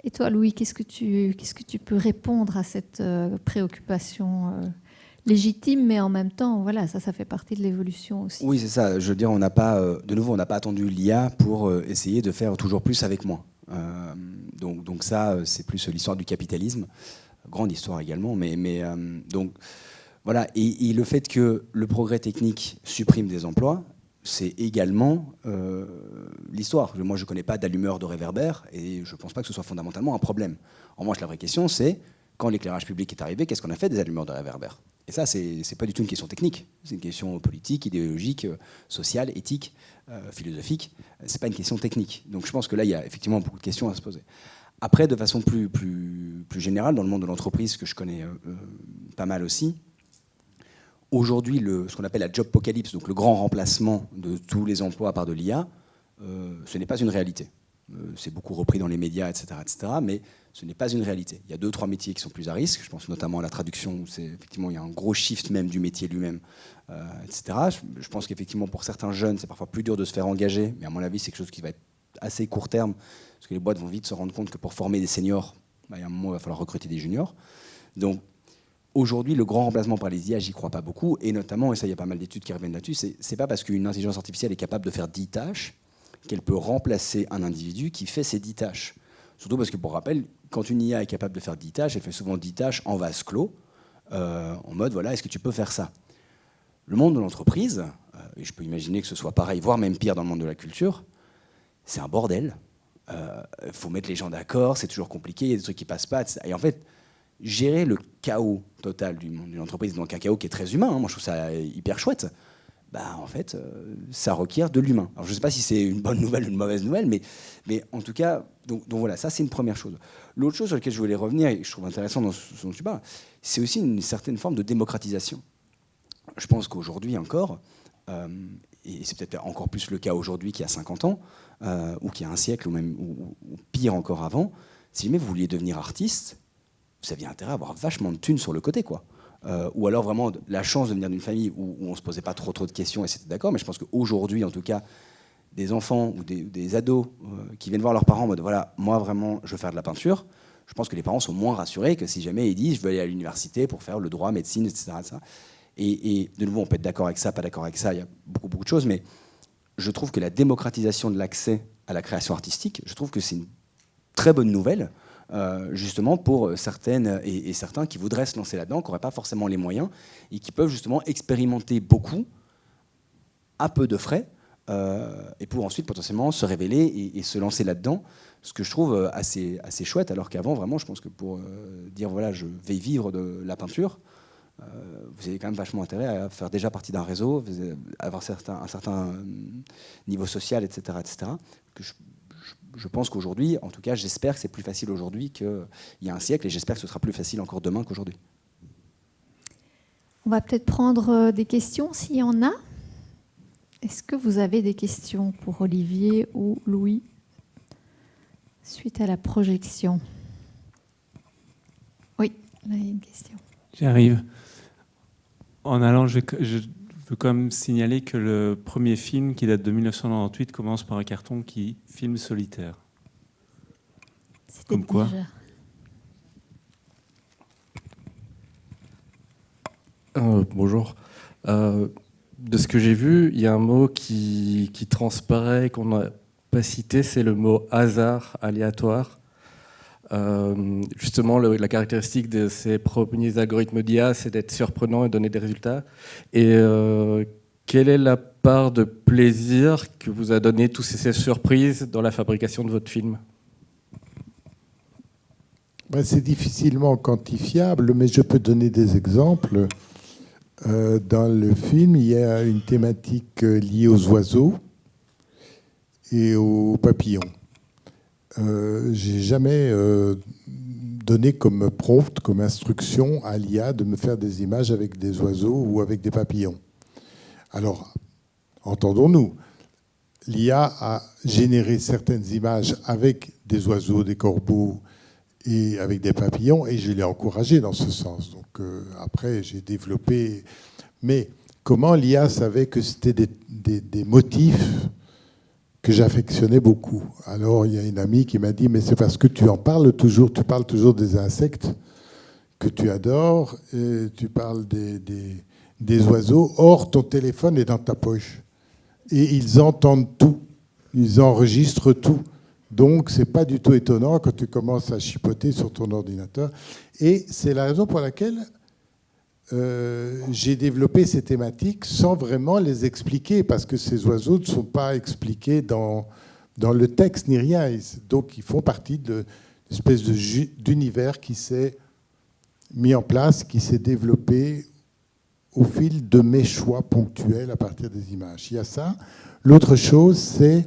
Et toi, Louis, qu'est-ce que tu peux répondre à cette préoccupation légitime, mais en même temps, voilà, ça fait partie de l'évolution aussi. Oui, c'est ça. Je veux dire, on n'a pas attendu l'IA pour essayer de faire toujours plus avec moins. Donc ça, c'est plus l'histoire du capitalisme, grande histoire également, donc voilà. Et le fait que le progrès technique supprime des emplois, c'est également l'histoire. Moi, je ne connais pas d'allumeur de réverbère et je ne pense pas que ce soit fondamentalement un problème. En revanche, la vraie question, c'est quand l'éclairage public est arrivé, qu'est-ce qu'on a fait des allumeurs de réverbère? Et ça, c'est pas du tout une question technique. C'est une question politique, idéologique, sociale, éthique, philosophique. C'est pas une question technique. Donc je pense que là, il y a effectivement beaucoup de questions à se poser. Après, de façon plus générale, dans le monde de l'entreprise, que je connais pas mal aussi, aujourd'hui, ce qu'on appelle la job apocalypse, donc le grand remplacement de tous les emplois par de l'IA, ce n'est pas une réalité. C'est beaucoup repris dans les médias, etc., mais ce n'est pas une réalité. Il y a 2-3 métiers qui sont plus à risque. Je pense notamment à la traduction, où effectivement, il y a un gros shift même du métier lui-même, etc. Je pense qu'effectivement, pour certains jeunes, c'est parfois plus dur de se faire engager, mais à mon avis, c'est quelque chose qui va être assez court terme, parce que les boîtes vont vite se rendre compte que pour former des seniors, il y a un moment, il va falloir recruter des juniors. Donc, aujourd'hui, le grand remplacement par les IA, j'y crois pas beaucoup, et notamment, et ça, il y a pas mal d'études qui reviennent là-dessus, c'est pas parce qu'une intelligence artificielle est capable de faire 10 tâches qu'elle peut remplacer un individu qui fait ces 10 tâches. Surtout parce que, pour rappel, quand une IA est capable de faire 10 tâches, elle fait souvent 10 tâches en vase clos, en mode, voilà, est-ce que tu peux faire ça? Le monde de l'entreprise, et je peux imaginer que ce soit pareil, voire même pire dans le monde de la culture, c'est un bordel. Il faut mettre les gens d'accord, c'est toujours compliqué, il y a des trucs qui passent pas, etc. Et en fait, gérer le chaos total du monde d'une entreprise, donc un chaos qui est très humain, moi je trouve ça hyper chouette, en fait, ça requiert de l'humain. Alors je ne sais pas si c'est une bonne nouvelle ou une mauvaise nouvelle, mais en tout cas, donc voilà, ça c'est une première chose. L'autre chose sur laquelle je voulais revenir, et que je trouve intéressant dans ce dont tu parles, c'est aussi une certaine forme de démocratisation. Je pense qu'aujourd'hui encore, et c'est peut-être encore plus le cas aujourd'hui qu'il y a 50 ans, ou qu'il y a un siècle, ou pire encore avant, si jamais vous vouliez devenir artiste, vous aviez intérêt à avoir vachement de thunes sur le côté, quoi. Ou alors vraiment la chance de venir d'une famille où on ne se posait pas trop de questions et c'était d'accord, mais je pense qu'aujourd'hui, en tout cas, des enfants ou des ados qui viennent voir leurs parents en mode voilà, moi vraiment, je veux faire de la peinture, je pense que les parents sont moins rassurés que si jamais ils disent je veux aller à l'université pour faire le droit, médecine, etc. Et de nouveau, on peut être d'accord avec ça, pas d'accord avec ça, il y a beaucoup de choses, mais je trouve que la démocratisation de l'accès à la création artistique, je trouve que c'est une très bonne nouvelle. Justement pour certaines et certains qui voudraient se lancer là-dedans, qui n'auraient pas forcément les moyens et qui peuvent justement expérimenter beaucoup à peu de frais et pour ensuite potentiellement se révéler et se lancer là-dedans, ce que je trouve assez chouette, alors qu'avant vraiment je pense que pour dire voilà je vais vivre de la peinture, vous avez quand même vachement intérêt à faire déjà partie d'un réseau, avoir un certain niveau social, etc. que je pense qu'aujourd'hui, en tout cas, j'espère que c'est plus facile aujourd'hui qu'il y a un siècle, et j'espère que ce sera plus facile encore demain qu'aujourd'hui. On va peut-être prendre des questions, s'il y en a. Est-ce que vous avez des questions pour Olivier ou Louis, suite à la projection? Oui, là, il y a une question. J'arrive. En allant, je veux quand même signaler que le premier film, qui date de 1998, commence par un carton qui filme Solitaire. Comme quoi. Bonjour. De ce que j'ai vu, il y a un mot qui transparaît, qu'on n'a pas cité, c'est le mot hasard, aléatoire. Justement, la caractéristique de ces premiers algorithmes d'IA, c'est d'être surprenant et donner des résultats. Et quelle est la part de plaisir que vous a donné toutes ces surprises dans la fabrication de votre film ? C'est difficilement quantifiable, mais je peux donner des exemples. Dans le film, il y a une thématique liée aux oiseaux et aux papillons. J'ai jamais donné comme prompt, comme instruction à l'IA de me faire des images avec des oiseaux ou avec des papillons. Alors, entendons-nous, l'IA a généré certaines images avec des oiseaux, des corbeaux et avec des papillons, et je l'ai encouragé dans ce sens. Donc après, j'ai développé... Mais comment l'IA savait que c'était des motifs que j'affectionnais beaucoup? Alors, il y a une amie qui m'a dit, mais c'est parce que tu parles toujours des insectes que tu adores, et tu parles des oiseaux. Or, ton téléphone est dans ta poche. Et ils entendent tout. Ils enregistrent tout. Donc, ce n'est pas du tout étonnant quand tu commences à chipoter sur ton ordinateur. Et c'est la raison pour laquelle j'ai développé ces thématiques sans vraiment les expliquer, parce que ces oiseaux ne sont pas expliqués dans le texte ni rien. Donc, ils font partie d'une espèce d'univers qui s'est mis en place, qui s'est développé au fil de mes choix ponctuels à partir des images. Il y a ça. L'autre chose, c'est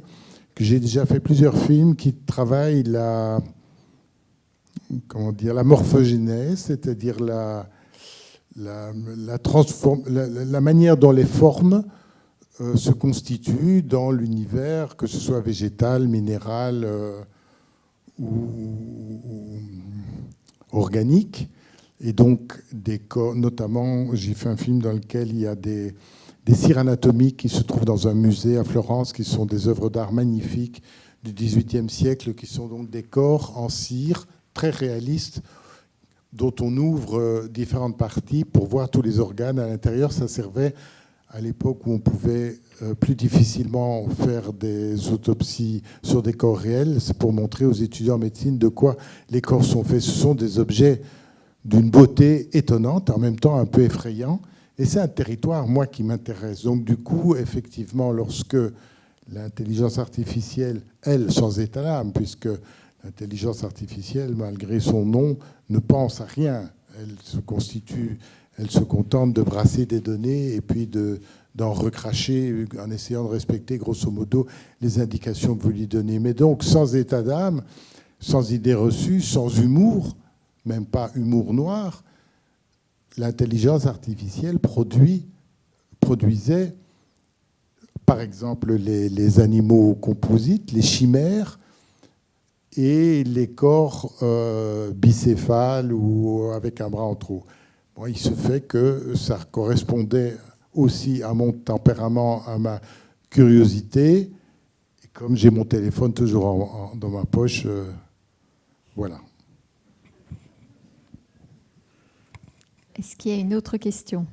que j'ai déjà fait plusieurs films qui travaillent la morphogénèse, c'est-à-dire la manière dont les formes se constituent dans l'univers, que ce soit végétal, minéral ou organique. Et donc, des corps, notamment, j'ai fait un film dans lequel il y a des cires anatomiques qui se trouvent dans un musée à Florence, qui sont des œuvres d'art magnifiques du XVIIIe siècle, qui sont donc des corps en cire très réalistes, dont on ouvre différentes parties pour voir tous les organes à l'intérieur. Ça servait à l'époque où on pouvait plus difficilement faire des autopsies sur des corps réels. C'est pour montrer aux étudiants en médecine de quoi les corps sont faits. Ce sont des objets d'une beauté étonnante, en même temps un peu effrayant. Et c'est un territoire, moi, qui m'intéresse. Donc, du coup, effectivement, lorsque l'intelligence artificielle, elle, sans état d'âme, puisque l'intelligence artificielle, malgré son nom, ne pense à rien. Elle se contente de brasser des données et puis d'en recracher en essayant de respecter, grosso modo, les indications que vous lui donnez. Mais donc, sans état d'âme, sans idées reçues, sans humour, même pas humour noir, l'intelligence artificielle produisait, par exemple, les animaux composites, les chimères, et les corps bicéphales ou avec un bras en trop. Bon, il se fait que ça correspondait aussi à mon tempérament, à ma curiosité. Et comme j'ai mon téléphone toujours dans ma poche, voilà. Est-ce qu'il y a une autre question?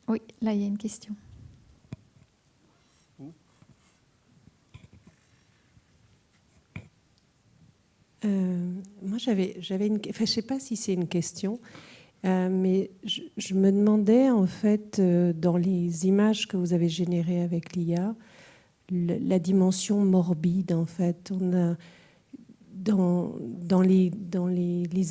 Oui, là, il y a une question. Moi, j'avais une... Enfin, je ne sais pas si c'est une question, mais je me demandais, en fait, dans les images que vous avez générées avec l'IA, la dimension morbide, en fait. On a, dans les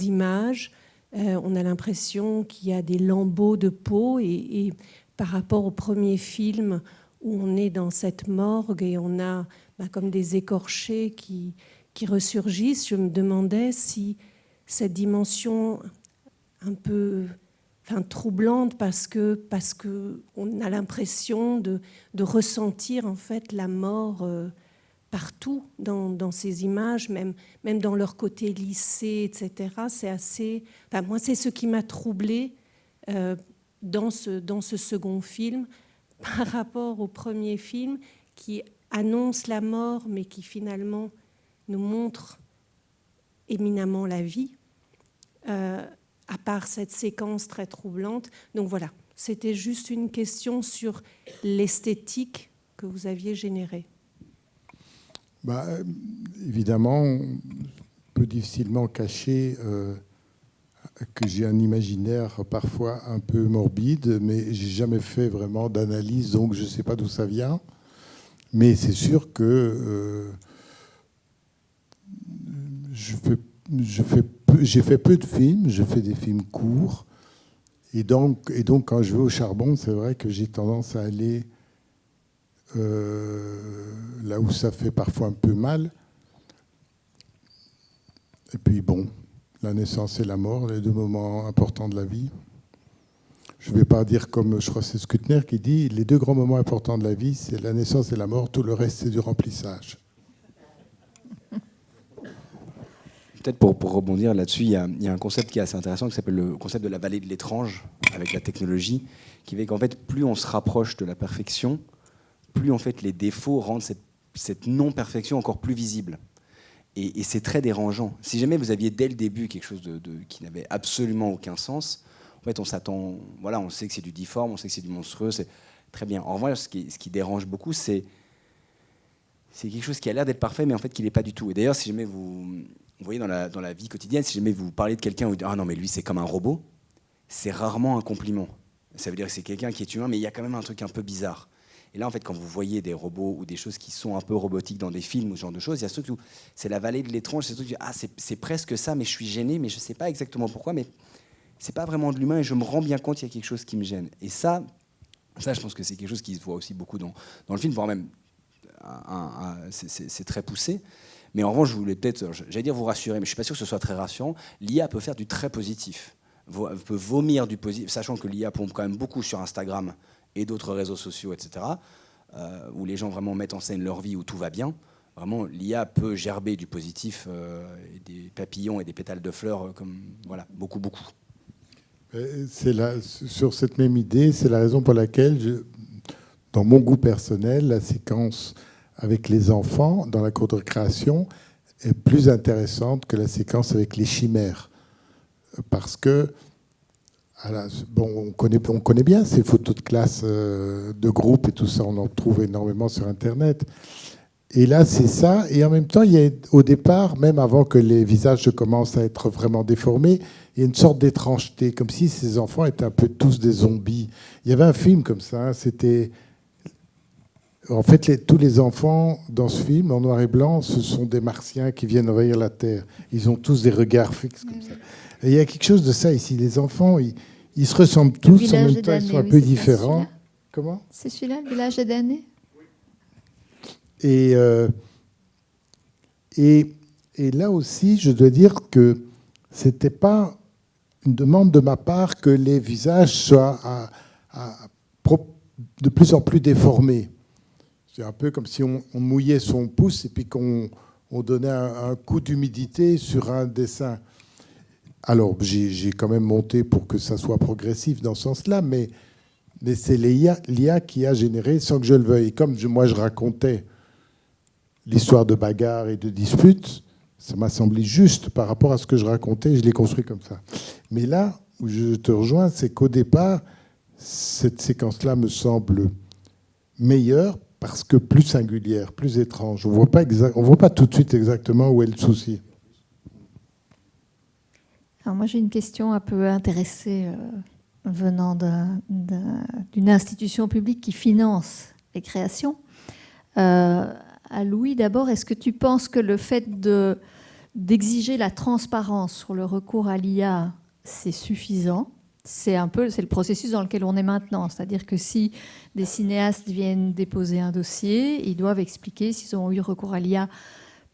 images, on a l'impression qu'il y a des lambeaux de peau, et par rapport au premier film, où on est dans cette morgue et on a comme des écorchés qui ressurgissent, je me demandais si cette dimension un peu troublante, parce que on a l'impression de ressentir en fait la mort partout dans ces images, même dans leur côté lissé, etc. C'est assez... moi, c'est ce qui m'a troublée dans ce second film par rapport au premier film qui annonce la mort, mais qui finalement nous montre éminemment la vie, à part cette séquence très troublante. Donc voilà, c'était juste une question sur l'esthétique que vous aviez générée. Évidemment, on peut difficilement cacher que j'ai un imaginaire parfois un peu morbide, mais j'ai jamais fait vraiment d'analyse, donc je ne sais pas d'où ça vient. Mais c'est sûr que j'ai fait peu de films, je fais des films courts. Et donc, quand je vais au charbon, c'est vrai que j'ai tendance à aller là où ça fait parfois un peu mal. Et puis bon, la naissance et la mort, les deux moments importants de la vie. Je ne vais pas dire comme, je crois que c'est Skutner qui dit, les deux grands moments importants de la vie, c'est la naissance et la mort, tout le reste c'est du remplissage. Peut-être pour rebondir là-dessus, il y a un concept qui est assez intéressant qui s'appelle le concept de la vallée de l'étrange avec la technologie, qui fait qu'en fait, plus on se rapproche de la perfection, plus en fait les défauts rendent cette non-perfection encore plus visible. Et c'est très dérangeant. Si jamais vous aviez dès le début quelque chose qui n'avait absolument aucun sens, en fait on s'attend, voilà, on sait que c'est du difforme, on sait que c'est du monstrueux, c'est très bien. En revanche, ce qui dérange beaucoup, c'est quelque chose qui a l'air d'être parfait, mais en fait qui l'est pas du tout. Et d'ailleurs, si jamais vous voyez dans la vie quotidienne, si jamais vous parlez de quelqu'un où vous dites ah non mais lui c'est comme un robot, c'est rarement un compliment. Ça veut dire que c'est quelqu'un qui est humain, mais il y a quand même un truc un peu bizarre. Et là en fait quand vous voyez des robots ou des choses qui sont un peu robotiques dans des films ou ce genre de choses, il y a ce truc où c'est la vallée de l'étrange, c'est ce truc où ah c'est presque ça, mais je suis gêné, mais je sais pas exactement pourquoi, mais c'est pas vraiment de l'humain et je me rends bien compte qu'il y a quelque chose qui me gêne. Et ça je pense que c'est quelque chose qui se voit aussi beaucoup dans le film, voire même c'est très poussé. Mais en revanche, je voulais peut-être, j'allais dire vous rassurer, mais je ne suis pas sûr que ce soit très rassurant. L'IA peut faire du très positif, peut vomir du positif, sachant que l'IA pompe quand même beaucoup sur Instagram et d'autres réseaux sociaux, etc., où les gens vraiment mettent en scène leur vie, où tout va bien. Vraiment, l'IA peut gerber du positif, et des papillons et des pétales de fleurs, comme voilà, beaucoup. Sur cette même idée, c'est la raison pour laquelle, dans mon goût personnel, la séquence avec les enfants dans la cour de récréation est plus intéressante que la séquence avec les chimères. Parce que, on connaît bien ces photos de classe, de groupe et tout ça, on en trouve énormément sur Internet. Et là, c'est ça. Et en même temps, il y a, au départ, même avant que les visages commencent à être vraiment déformés, il y a une sorte d'étrangeté, comme si ces enfants étaient un peu tous des zombies. Il y avait un film comme ça, hein, c'était... En fait, tous les enfants dans ce film, en noir et blanc, ce sont des martiens qui viennent envahir la Terre. Ils ont tous des regards fixes comme ça. Et il y a quelque chose de ça ici. Les enfants, ils se ressemblent tous, en même temps, ils sont un peu différents. Comment ? C'est celui-là, le village des damnés ? Et là aussi, je dois dire que ce n'était pas une demande de ma part que les visages soient de plus en plus déformés. C'est un peu comme si on mouillait son pouce et puis qu'on donnait un coup d'humidité sur un dessin. Alors, j'ai quand même monté pour que ça soit progressif dans ce sens-là, mais c'est l'IA qui a généré sans que je le veuille. Comme moi, je racontais l'histoire de bagarre et de disputes, ça m'a semblé juste par rapport à ce que je racontais, je l'ai construit comme ça. Mais là où je te rejoins, c'est qu'au départ, cette séquence-là me semble meilleure parce que plus singulière, plus étrange. On ne voit pas tout de suite exactement où est le souci. Alors moi, j'ai une question un peu intéressée venant d'une institution publique qui finance les créations. À Louis, d'abord, est-ce que tu penses que le fait d'exiger la transparence sur le recours à l'IA, c'est suffisant ? C'est le processus dans lequel on est maintenant. C'est-à-dire que si des cinéastes viennent déposer un dossier, ils doivent expliquer s'ils ont eu recours à l'IA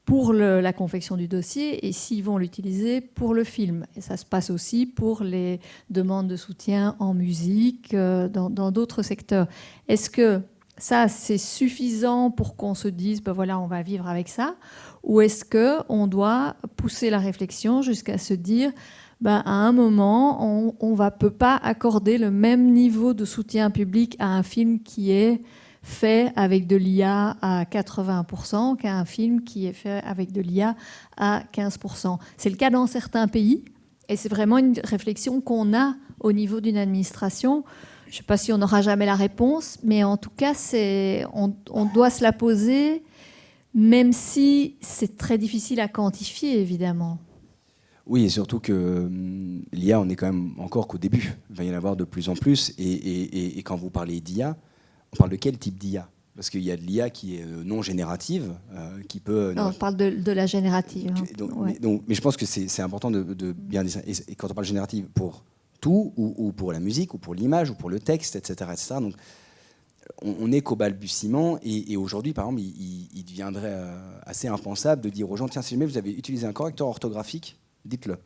pour la confection du dossier et s'ils vont l'utiliser pour le film. Et ça se passe aussi pour les demandes de soutien en musique, dans d'autres secteurs. Est-ce que ça, c'est suffisant pour qu'on se dise, ben voilà, on va vivre avec ça ? Ou est-ce qu'on doit pousser la réflexion jusqu'à se dire, ben, à un moment, on ne peut pas accorder le même niveau de soutien public à un film qui est fait avec de l'IA à 80% qu'à un film qui est fait avec de l'IA à 15%. C'est le cas dans certains pays et c'est vraiment une réflexion qu'on a au niveau d'une administration. Je ne sais pas si on n'aura jamais la réponse, mais en tout cas, on doit se la poser, même si c'est très difficile à quantifier, évidemment. Oui, et surtout que l'IA, on est quand même encore qu'au début. Il va y en avoir de plus en plus. Et quand vous parlez d'IA, on parle de quel type d'IA? Parce qu'il y a de l'IA qui est non générative, qui peut... Non, on parle de la générative. Hein. Mais je pense que c'est important de bien dire ça. Et quand on parle générative pour tout, ou pour la musique, ou pour l'image, ou pour le texte, etc. etc. Donc, on n'est qu'au balbutiement. Et aujourd'hui, par exemple, il deviendrait assez impensable de dire aux gens, tiens, si jamais vous avez utilisé un correcteur orthographique, dites-le.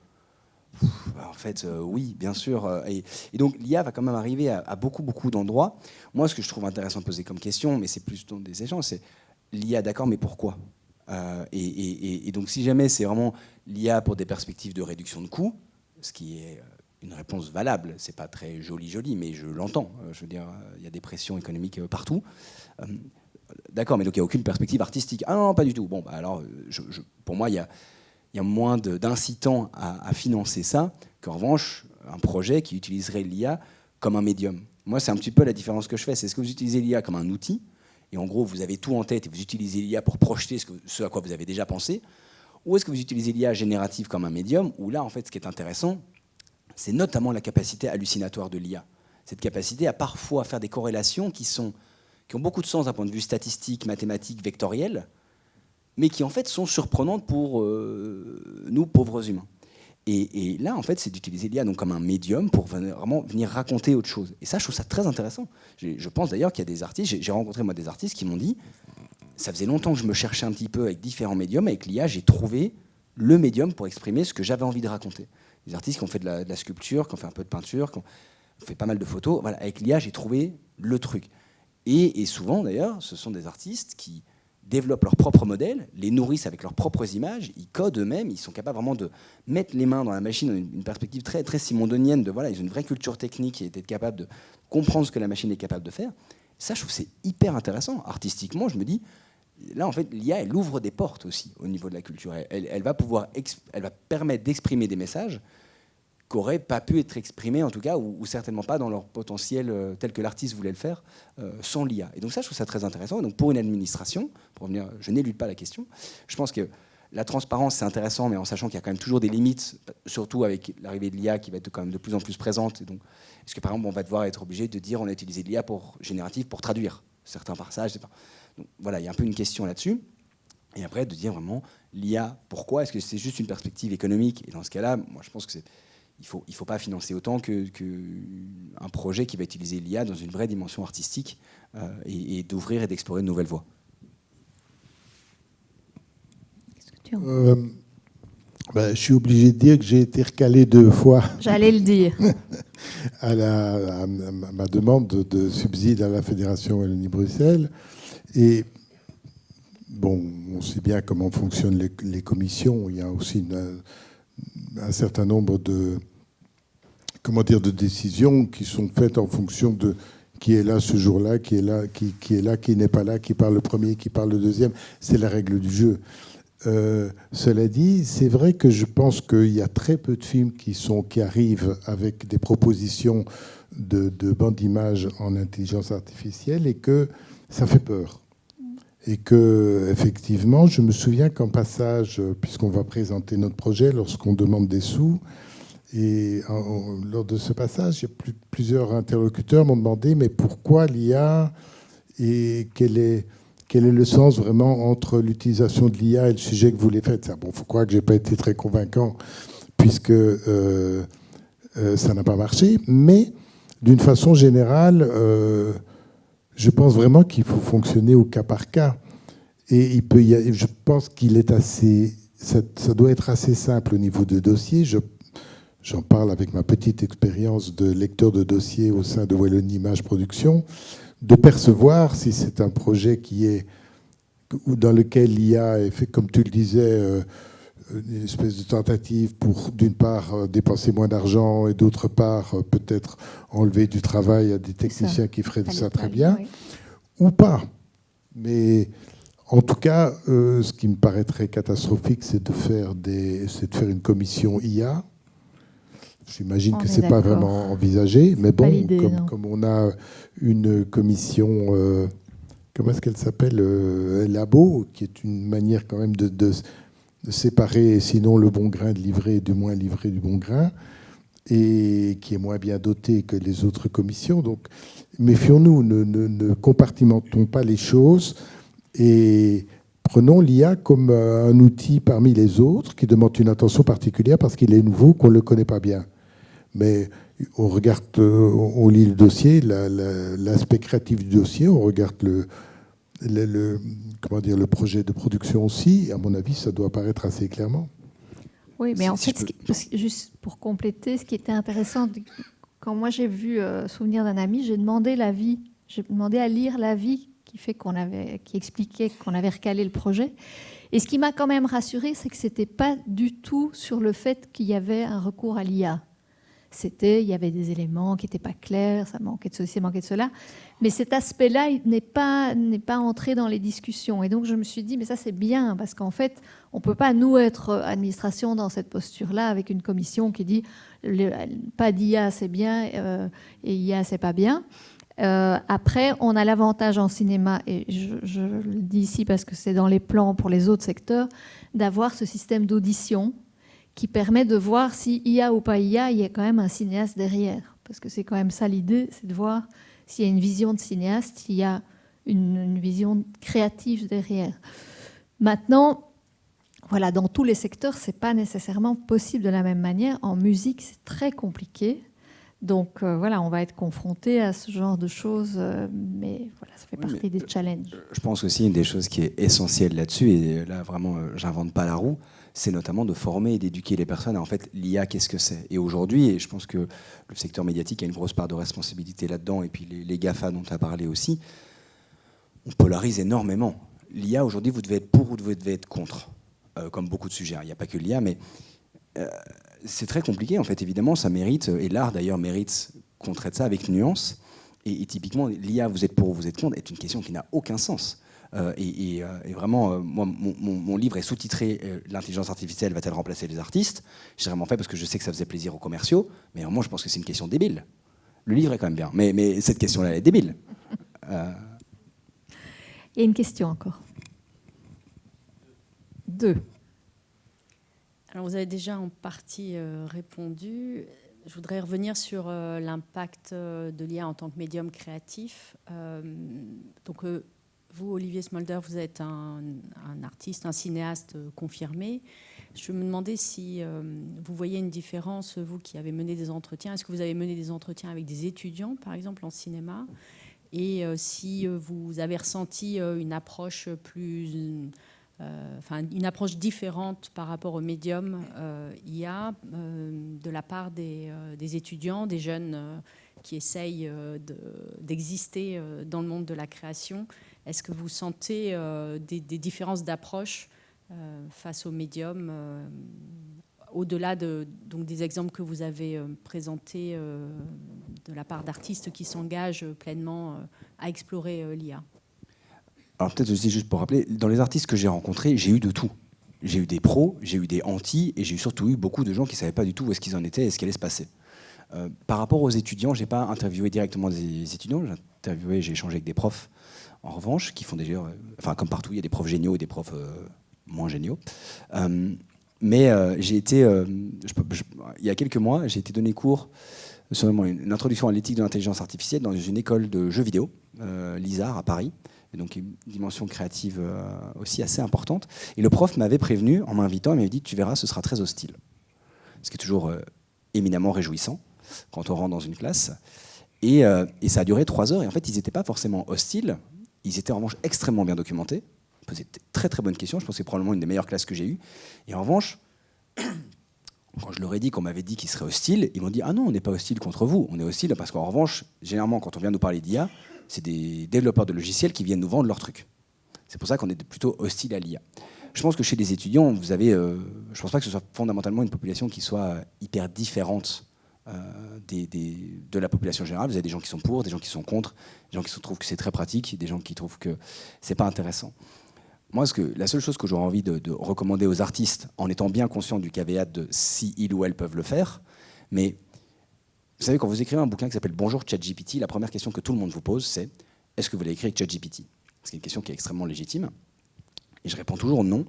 En fait, oui, bien sûr. Et donc, l'IA va quand même arriver à beaucoup, beaucoup d'endroits. Moi, ce que je trouve intéressant de poser comme question, mais c'est plus dans des échanges, c'est l'IA, d'accord, mais pourquoi? Et donc, si jamais c'est vraiment l'IA pour des perspectives de réduction de coûts, ce qui est une réponse valable, c'est pas très joli, mais je l'entends. Je veux dire, il y a des pressions économiques partout. D'accord, mais donc il n'y a aucune perspective artistique. Ah non, pas du tout. Bon, bah alors, pour moi, il y a moins d'incitants à financer ça qu'en revanche, un projet qui utiliserait l'IA comme un médium. Moi, c'est un petit peu la différence que je fais. C'est ce que vous utilisez l'IA comme un outil, et en gros, vous avez tout en tête et vous utilisez l'IA pour projeter ce à quoi vous avez déjà pensé, ou est-ce que vous utilisez l'IA générative comme un médium, où là, en fait, ce qui est intéressant, c'est notamment la capacité hallucinatoire de l'IA. Cette capacité à parfois faire des corrélations qui ont beaucoup de sens d'un point de vue statistique, mathématique, vectoriel, mais qui en fait sont surprenantes pour nous, pauvres humains. Et là, en fait, c'est d'utiliser l'IA donc comme un médium pour vraiment venir raconter autre chose. Et ça, je trouve ça très intéressant. Je pense d'ailleurs qu'il y a des artistes, j'ai rencontré moi des artistes qui m'ont dit, ça faisait longtemps que je me cherchais un petit peu avec différents médiums, avec l'IA, j'ai trouvé le médium pour exprimer ce que j'avais envie de raconter. Des artistes qui ont fait de la sculpture, qui ont fait un peu de peinture, qui ont fait pas mal de photos. Voilà, avec l'IA, j'ai trouvé le truc. Et souvent, d'ailleurs, ce sont des artistes qui développent leurs propres modèles, les nourrissent avec leurs propres images, ils codent eux-mêmes, ils sont capables vraiment de mettre les mains dans la machine, une perspective très, très simondonienne, ils ont une vraie culture technique et d'être capables de comprendre ce que la machine est capable de faire. Ça, je trouve que c'est hyper intéressant. Artistiquement, je me dis, là, en fait, l'IA, elle ouvre des portes aussi au niveau de la culture. Elle va permettre d'exprimer des messages qui n'auraient pas pu être exprimés, en tout cas, ou certainement pas dans leur potentiel tel que l'artiste voulait le faire, sans l'IA. Et donc ça, je trouve ça très intéressant. Et donc pour une administration, pour revenir, je n'élude pas la question, je pense que la transparence, c'est intéressant, mais en sachant qu'il y a quand même toujours des limites, surtout avec l'arrivée de l'IA qui va être quand même de plus en plus présente. Et donc, est-ce que par exemple, on va devoir être obligé de dire on a utilisé l'IA générative pour traduire certains passages? Donc voilà, il y a un peu une question là-dessus. Et après, de dire vraiment l'IA, pourquoi? Est-ce que c'est juste une perspective économique? Et dans ce cas-là, moi, je pense que il faut pas financer autant qu'un projet qui va utiliser l'IA dans une vraie dimension artistique et d'ouvrir et d'explorer de nouvelles voies. Je suis obligé de dire que j'ai été recalé 2 fois. J'allais le dire. à ma demande de subside à la Fédération Wallonie-Bruxelles. Et bon, on sait bien comment fonctionnent les commissions. Il y a aussi un certain nombre de décisions qui sont faites en fonction de qui est là ce jour-là, qui est là, qui n'est pas là, qui parle le premier, qui parle le deuxième. C'est la règle du jeu. Cela dit, c'est vrai que je pense qu'il y a très peu de films qui arrivent avec des propositions de bandes d'images en intelligence artificielle et que ça fait peur. Et que, effectivement, je me souviens qu'en passage, puisqu'on va présenter notre projet, lorsqu'on demande des sous, et lors de ce passage, plusieurs interlocuteurs m'ont demandé mais pourquoi l'IA et quel est le sens vraiment entre l'utilisation de l'IA et le sujet que vous voulez faire. Bon, il faut croire que je n'ai pas été très convaincant puisque ça n'a pas marché, mais d'une façon générale, je pense vraiment qu'il faut fonctionner au cas par cas. Et je pense qu'il est ça doit être assez simple au niveau de dossier. J'en parle avec ma petite expérience de lecteur de dossier au sein de Wallonie Images Production, de percevoir si c'est un projet dans lequel l'IA est fait, comme tu le disais, une espèce de tentative pour, d'une part, dépenser moins d'argent et d'autre part, peut-être enlever du travail à des techniciens qui feraient ça très bien, oui. Ou pas. Mais en tout cas, ce qui me paraîtrait catastrophique, c'est de faire une commission IA. J'imagine que ce n'est pas vraiment envisagé, mais bon, comme on a une commission comment est-ce qu'elle s'appelle, Labo, qui est une manière quand même de séparer, sinon le bon grain de l'ivraie, du moins l'ivraie du bon grain, et qui est moins bien dotée que les autres commissions. Donc, méfions-nous, ne compartimentons pas les choses et prenons l'IA comme un outil parmi les autres qui demande une attention particulière parce qu'il est nouveau, qu'on ne le connaît pas bien. Mais on regarde, on lit le dossier, l'aspect créatif du dossier, on regarde comment dire, le projet de production aussi. Et à mon avis, ça doit apparaître assez clairement. Oui, mais en Si fait, juste pour compléter, ce qui était intéressant, quand moi j'ai vu Souvenir d'un ami, j'ai demandé à lire l'avis qui expliquait qu'on avait recalé le projet. Et ce qui m'a quand même rassurée, c'est que ce n'était pas du tout sur le fait qu'il y avait un recours à l'IA. Il y avait des éléments qui n'étaient pas clairs, ça manquait de ceci, ça manquait de cela. Mais cet aspect-là, il n'est pas entré dans les discussions. Et donc, je me suis dit, mais ça, c'est bien, parce qu'en fait, on ne peut pas, nous, être administration dans cette posture-là, avec une commission qui dit pas d'IA, c'est bien, et IA, c'est pas bien. Après, on a l'avantage en cinéma, et je le dis ici parce que c'est dans les plans pour les autres secteurs, d'avoir ce système d'audition qui permet de voir si IA ou pas IA, il y a quand même un cinéaste derrière. Parce que c'est quand même ça l'idée, c'est de voir s'il y a une vision de cinéaste, s'il y a une vision créative derrière. Maintenant, voilà, dans tous les secteurs, ce n'est pas nécessairement possible de la même manière. En musique, c'est très compliqué. Donc voilà, on va être confronté à ce genre de choses, mais voilà, ça fait partie des challenges. Je pense aussi une des choses qui est essentielle là-dessus, et là vraiment, j'invente pas la roue, c'est notamment de former et d'éduquer les personnes à en fait l'IA, qu'est-ce que c'est. Et aujourd'hui, et je pense que le secteur médiatique a une grosse part de responsabilité là-dedans, et puis les GAFA dont tu as parlé aussi, on polarise énormément. L'IA aujourd'hui, vous devez être pour ou vous devez être contre, comme beaucoup de sujets. Il n'y a pas que l'IA, mais c'est très compliqué en fait. Évidemment, ça mérite, et l'art d'ailleurs mérite qu'on traite ça avec nuance. Et typiquement, l'IA, vous êtes pour ou vous êtes contre, est une question qui n'a aucun sens. Et vraiment, moi, mon livre est sous-titré l'intelligence artificielle va-t-elle remplacer les artistes? J'ai vraiment fait parce que je sais que ça faisait plaisir aux commerciaux, mais vraiment, je pense que c'est une question débile. Le livre est quand même bien, mais cette question-là, elle est débile. Il y a une question encore. 2. Alors, vous avez déjà en partie répondu. Je voudrais revenir sur l'impact de l'IA en tant que médium créatif. Donc, vous, Olivier Smolder, vous êtes un artiste, un cinéaste confirmé. Je me demandais si vous voyez une différence, vous qui avez mené des entretiens. Est-ce que vous avez mené des entretiens avec des étudiants, par exemple, en cinéma? Et si vous avez ressenti une approche une approche différente par rapport au médium IA de la part des étudiants, des jeunes qui essayent d'exister dans le monde de la création. Est-ce que vous sentez des différences d'approche face au médium au-delà donc des exemples que vous avez présentés de la part d'artistes qui s'engagent pleinement à explorer l'IA? Alors peut-être aussi juste pour rappeler, dans les artistes que j'ai rencontrés, j'ai eu de tout. J'ai eu des pros, j'ai eu des anti, et j'ai surtout eu beaucoup de gens qui ne savaient pas du tout où est-ce qu'ils en étaient et ce qui allait se passer. Par rapport aux étudiants, je n'ai pas interviewé directement des étudiants, j'ai échangé avec des profs, en revanche, qui font déjà, comme partout, il y a des profs géniaux et des profs moins géniaux. Mais j'ai été, il y a quelques mois, j'ai été donné cours sur une introduction à l'éthique de l'intelligence artificielle dans une école de jeux vidéo, l'ISAR à Paris. Et donc une dimension créative aussi assez importante. Et le prof m'avait prévenu, en m'invitant, il m'avait dit « tu verras, ce sera très hostile ». Ce qui est toujours éminemment réjouissant quand on rentre dans une classe. Et ça a duré 3 heures. Et en fait, ils n'étaient pas forcément hostiles. Ils étaient en revanche extrêmement bien documentés. Ils posaient de très très bonnes questions. Je pense que c'est probablement une des meilleures classes que j'ai eues. Et en revanche, quand je leur ai dit qu'on m'avait dit qu'ils seraient hostiles, ils m'ont dit « ah non, on n'est pas hostile contre vous. On est hostile parce qu'en revanche, généralement, quand on vient nous parler d'IA, c'est des développeurs de logiciels qui viennent nous vendre leurs trucs. C'est pour ça qu'on est plutôt hostile à l'IA. » Je pense que chez les étudiants, vous avez, je ne pense pas que ce soit fondamentalement une population qui soit hyper différente de la population générale. Vous avez des gens qui sont pour, des gens qui sont contre, des gens qui trouvent que c'est très pratique, des gens qui trouvent que c'est pas intéressant. Moi, la seule chose que j'aurais envie de recommander aux artistes, en étant bien conscient du caveat de si ils ou elles peuvent le faire, mais vous savez, quand vous écrivez un bouquin qui s'appelle « Bonjour ChatGPT », la première question que tout le monde vous pose, c'est « Est-ce que vous l'avez écrit avec ChatGPT » C'est une question qui est extrêmement légitime. Et je réponds toujours non.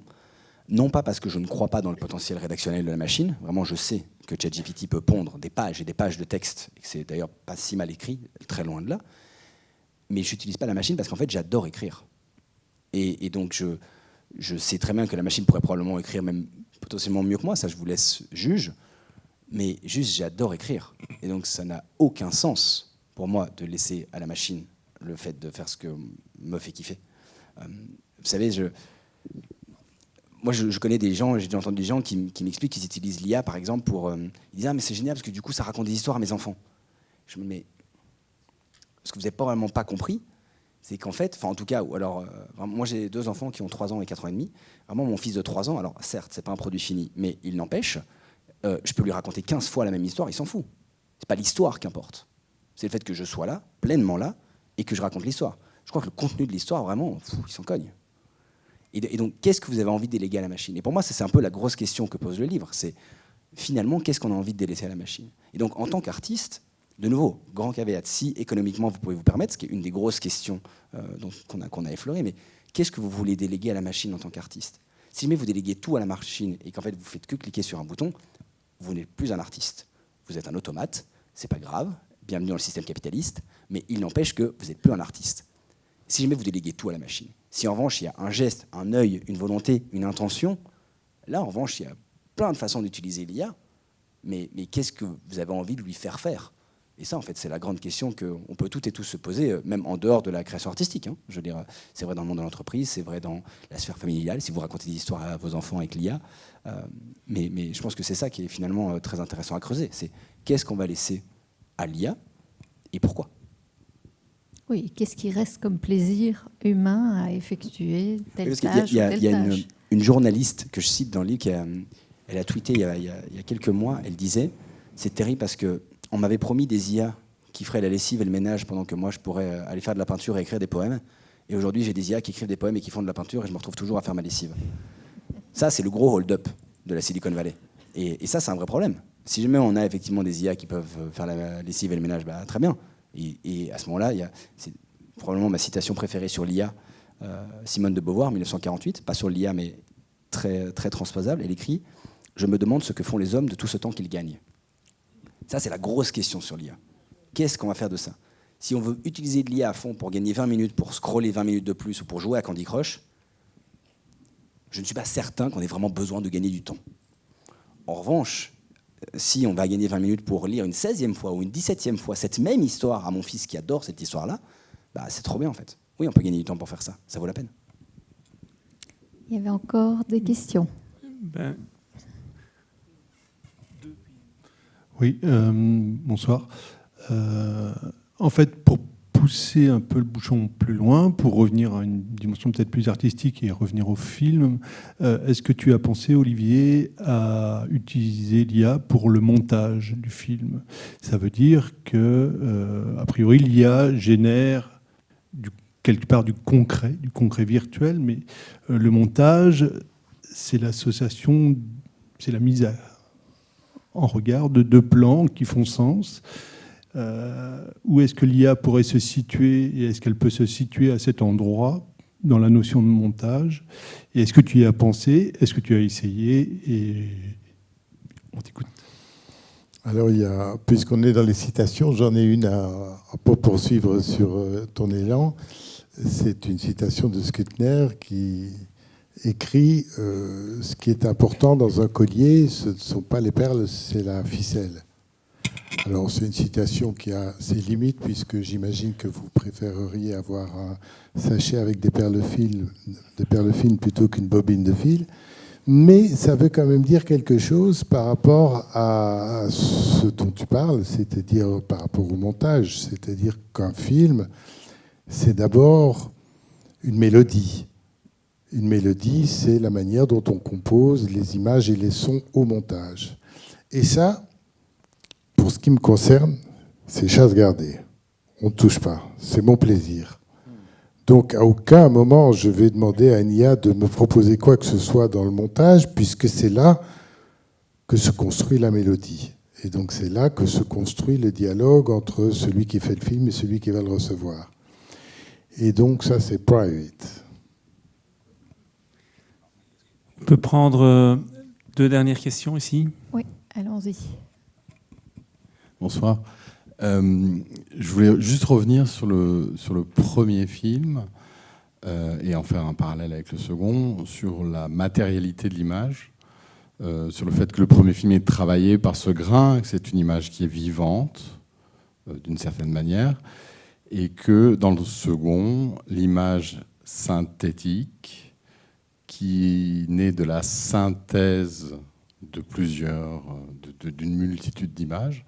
Non pas parce que je ne crois pas dans le potentiel rédactionnel de la machine. Vraiment, je sais que ChatGPT peut pondre des pages et des pages de texte, et que c'est d'ailleurs pas si mal écrit, très loin de là. Mais je n'utilise pas la machine parce qu'en fait, j'adore écrire. Et donc, je sais très bien que la machine pourrait probablement écrire même potentiellement mieux que moi. Ça, je vous laisse juge. Mais juste, j'adore écrire. Et donc, ça n'a aucun sens pour moi de laisser à la machine le fait de faire ce que me fait kiffer. Vous savez, moi, je connais des gens, j'ai déjà entendu des gens qui m'expliquent qu'ils utilisent l'IA, par exemple, pour... ils disent « Ah, mais c'est génial, parce que du coup, ça raconte des histoires à mes enfants. » Je me dis « Mais ce que vous n'avez vraiment pas compris, c'est qu'en fait, enfin en tout cas, ou alors, moi j'ai 2 enfants qui ont 3 ans et 4 ans et demi. Vraiment, mon fils de 3 ans, alors certes, c'est pas un produit fini, mais il n'empêche, je peux lui raconter 15 fois la même histoire, il s'en fout. C'est pas l'histoire qui importe. C'est le fait que je sois là, pleinement là, et que je raconte l'histoire. Je crois que le contenu de l'histoire, vraiment, il s'en cogne. Et donc, qu'est-ce que vous avez envie de déléguer à la machine? Et pour moi, c'est un peu la grosse question que pose le livre. C'est finalement, qu'est-ce qu'on a envie de délaisser à la machine? Et donc, en tant qu'artiste, de nouveau, grand caveat, si économiquement vous pouvez vous permettre, ce qui est une des grosses questions qu'on a effleurées, mais qu'est-ce que vous voulez déléguer à la machine en tant qu'artiste? Si jamais vous déléguez tout à la machine et qu'en fait vous faites que cliquer sur un bouton, vous n'êtes plus un artiste. Vous êtes un automate, c'est pas grave, bienvenue dans le système capitaliste, mais il n'empêche que vous n'êtes plus un artiste. Si jamais vous déléguez tout à la machine, si en revanche il y a un geste, un œil, une volonté, une intention, là en revanche il y a plein de façons d'utiliser l'IA, mais qu'est-ce que vous avez envie de lui faire faire? Et ça, en fait, c'est la grande question qu'on peut toutes et tous se poser, même en dehors de la création artistique. Hein. Je veux dire, c'est vrai dans le monde de l'entreprise, c'est vrai dans la sphère familiale, si vous racontez des histoires à vos enfants avec l'IA. Mais je pense que c'est ça qui est finalement très intéressant à creuser. C'est qu'est-ce qu'on va laisser à l'IA et pourquoi? Oui, qu'est-ce qui reste comme plaisir humain à effectuer telle tâche ou telle Il y a tâche. une journaliste que je cite dans le livre, elle a tweeté il y a quelques mois, elle disait « C'est terrible parce que on m'avait promis des IA qui feraient la lessive et le ménage pendant que moi je pourrais aller faire de la peinture et écrire des poèmes. Et aujourd'hui j'ai des IA qui écrivent des poèmes et qui font de la peinture et je me retrouve toujours à faire ma lessive. » Ça, c'est le gros hold-up de la Silicon Valley. Et ça, c'est un vrai problème. Si jamais on a effectivement des IA qui peuvent faire la lessive et le ménage, bah, très bien. Et à ce moment-là, c'est probablement ma citation préférée sur l'IA, Simone de Beauvoir, 1948, pas sur l'IA, mais très, très transposable. Elle écrit « Je me demande ce que font les hommes de tout ce temps qu'ils gagnent. » Ça, c'est la grosse question sur l'IA. Qu'est-ce qu'on va faire de ça? Si on veut utiliser de l'IA à fond pour gagner 20 minutes, pour scroller 20 minutes de plus ou pour jouer à Candy Crush, je ne suis pas certain qu'on ait vraiment besoin de gagner du temps. En revanche, si on va gagner 20 minutes pour lire une 16e fois ou une 17e fois cette même histoire à mon fils qui adore cette histoire-là, bah, c'est trop bien en fait. Oui, on peut gagner du temps pour faire ça. Ça vaut la peine. Il y avait encore des questions. Oui, bonsoir. En fait, pour pousser un peu le bouchon plus loin, pour revenir à une dimension peut-être plus artistique et revenir au film, est-ce que tu as pensé, Olivier, à utiliser l'IA pour le montage du film? Ça veut dire que, a priori, l'IA génère quelque part du concret virtuel, mais le montage, c'est l'association, c'est la mise en regard de 2 plans qui font sens. Où est-ce que l'IA pourrait se situer et est-ce qu'elle peut se situer à cet endroit dans la notion de montage? Et est-ce que tu y as pensé? Est-ce que tu as essayé? Et on t'écoute. Alors, puisqu'on est dans les citations, j'en ai une pour poursuivre sur ton élan. C'est une citation de Skutner qui écrit ce qui est important dans un collier, ce ne sont pas les perles, c'est la ficelle. Alors, c'est une citation qui a ses limites, puisque j'imagine que vous préféreriez avoir un sachet avec des perles fines plutôt qu'une bobine de fil. Mais ça veut quand même dire quelque chose par rapport à ce dont tu parles, c'est-à-dire par rapport au montage. C'est-à-dire qu'un film, c'est d'abord une mélodie. Une mélodie, c'est la manière dont on compose les images et les sons au montage. Et ça, pour ce qui me concerne, c'est chasse gardée. On ne touche pas. C'est mon plaisir. Donc, à aucun moment, je vais demander à une IA de me proposer quoi que ce soit dans le montage, puisque c'est là que se construit la mélodie. Et donc, c'est là que se construit le dialogue entre celui qui fait le film et celui qui va le recevoir. Et donc ça, c'est private. On peut prendre 2 dernières questions ici. Oui, allons-y. Bonsoir. Je voulais juste revenir sur le premier film et en faire un parallèle avec le second, sur la matérialité de l'image, sur le fait que le premier film est travaillé par ce grain, que c'est une image qui est vivante, d'une certaine manière, et que dans le second, l'image synthétique, qui naît de la synthèse de d'une multitude d'images.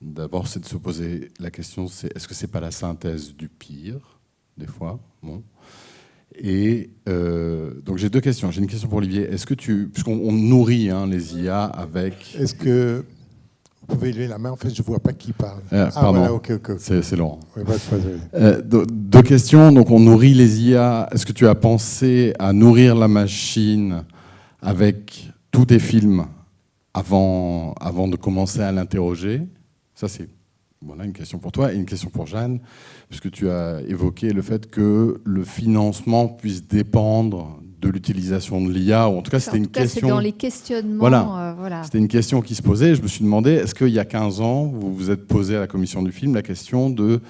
D'abord, c'est de se poser la question, est-ce que c'est pas la synthèse du pire, des fois, bon. Et donc j'ai 2 questions. J'ai une question pour Olivier. Est-ce que puisqu'on nourrit les IA avec... Est-ce que vous pouvez lever la main? En fait, je ne vois pas qui parle. Pardon, voilà, ok. C'est Laurent. Ouais, pas de problème. 2 questions. Donc on nourrit les IA. Est-ce que tu as pensé à nourrir la machine avec tous tes films avant de commencer à l'interroger? Ça, c'est une question pour toi. Et une question pour Jeanne, puisque tu as évoqué le fait que le financement puisse dépendre de l'utilisation de l'IA, ou en tout cas, c'était une question... C'est dans les questionnements. Voilà. C'était une question qui se posait. Je me suis demandé, est-ce qu'il y a 15 ans, vous vous êtes posé à la commission du film la question de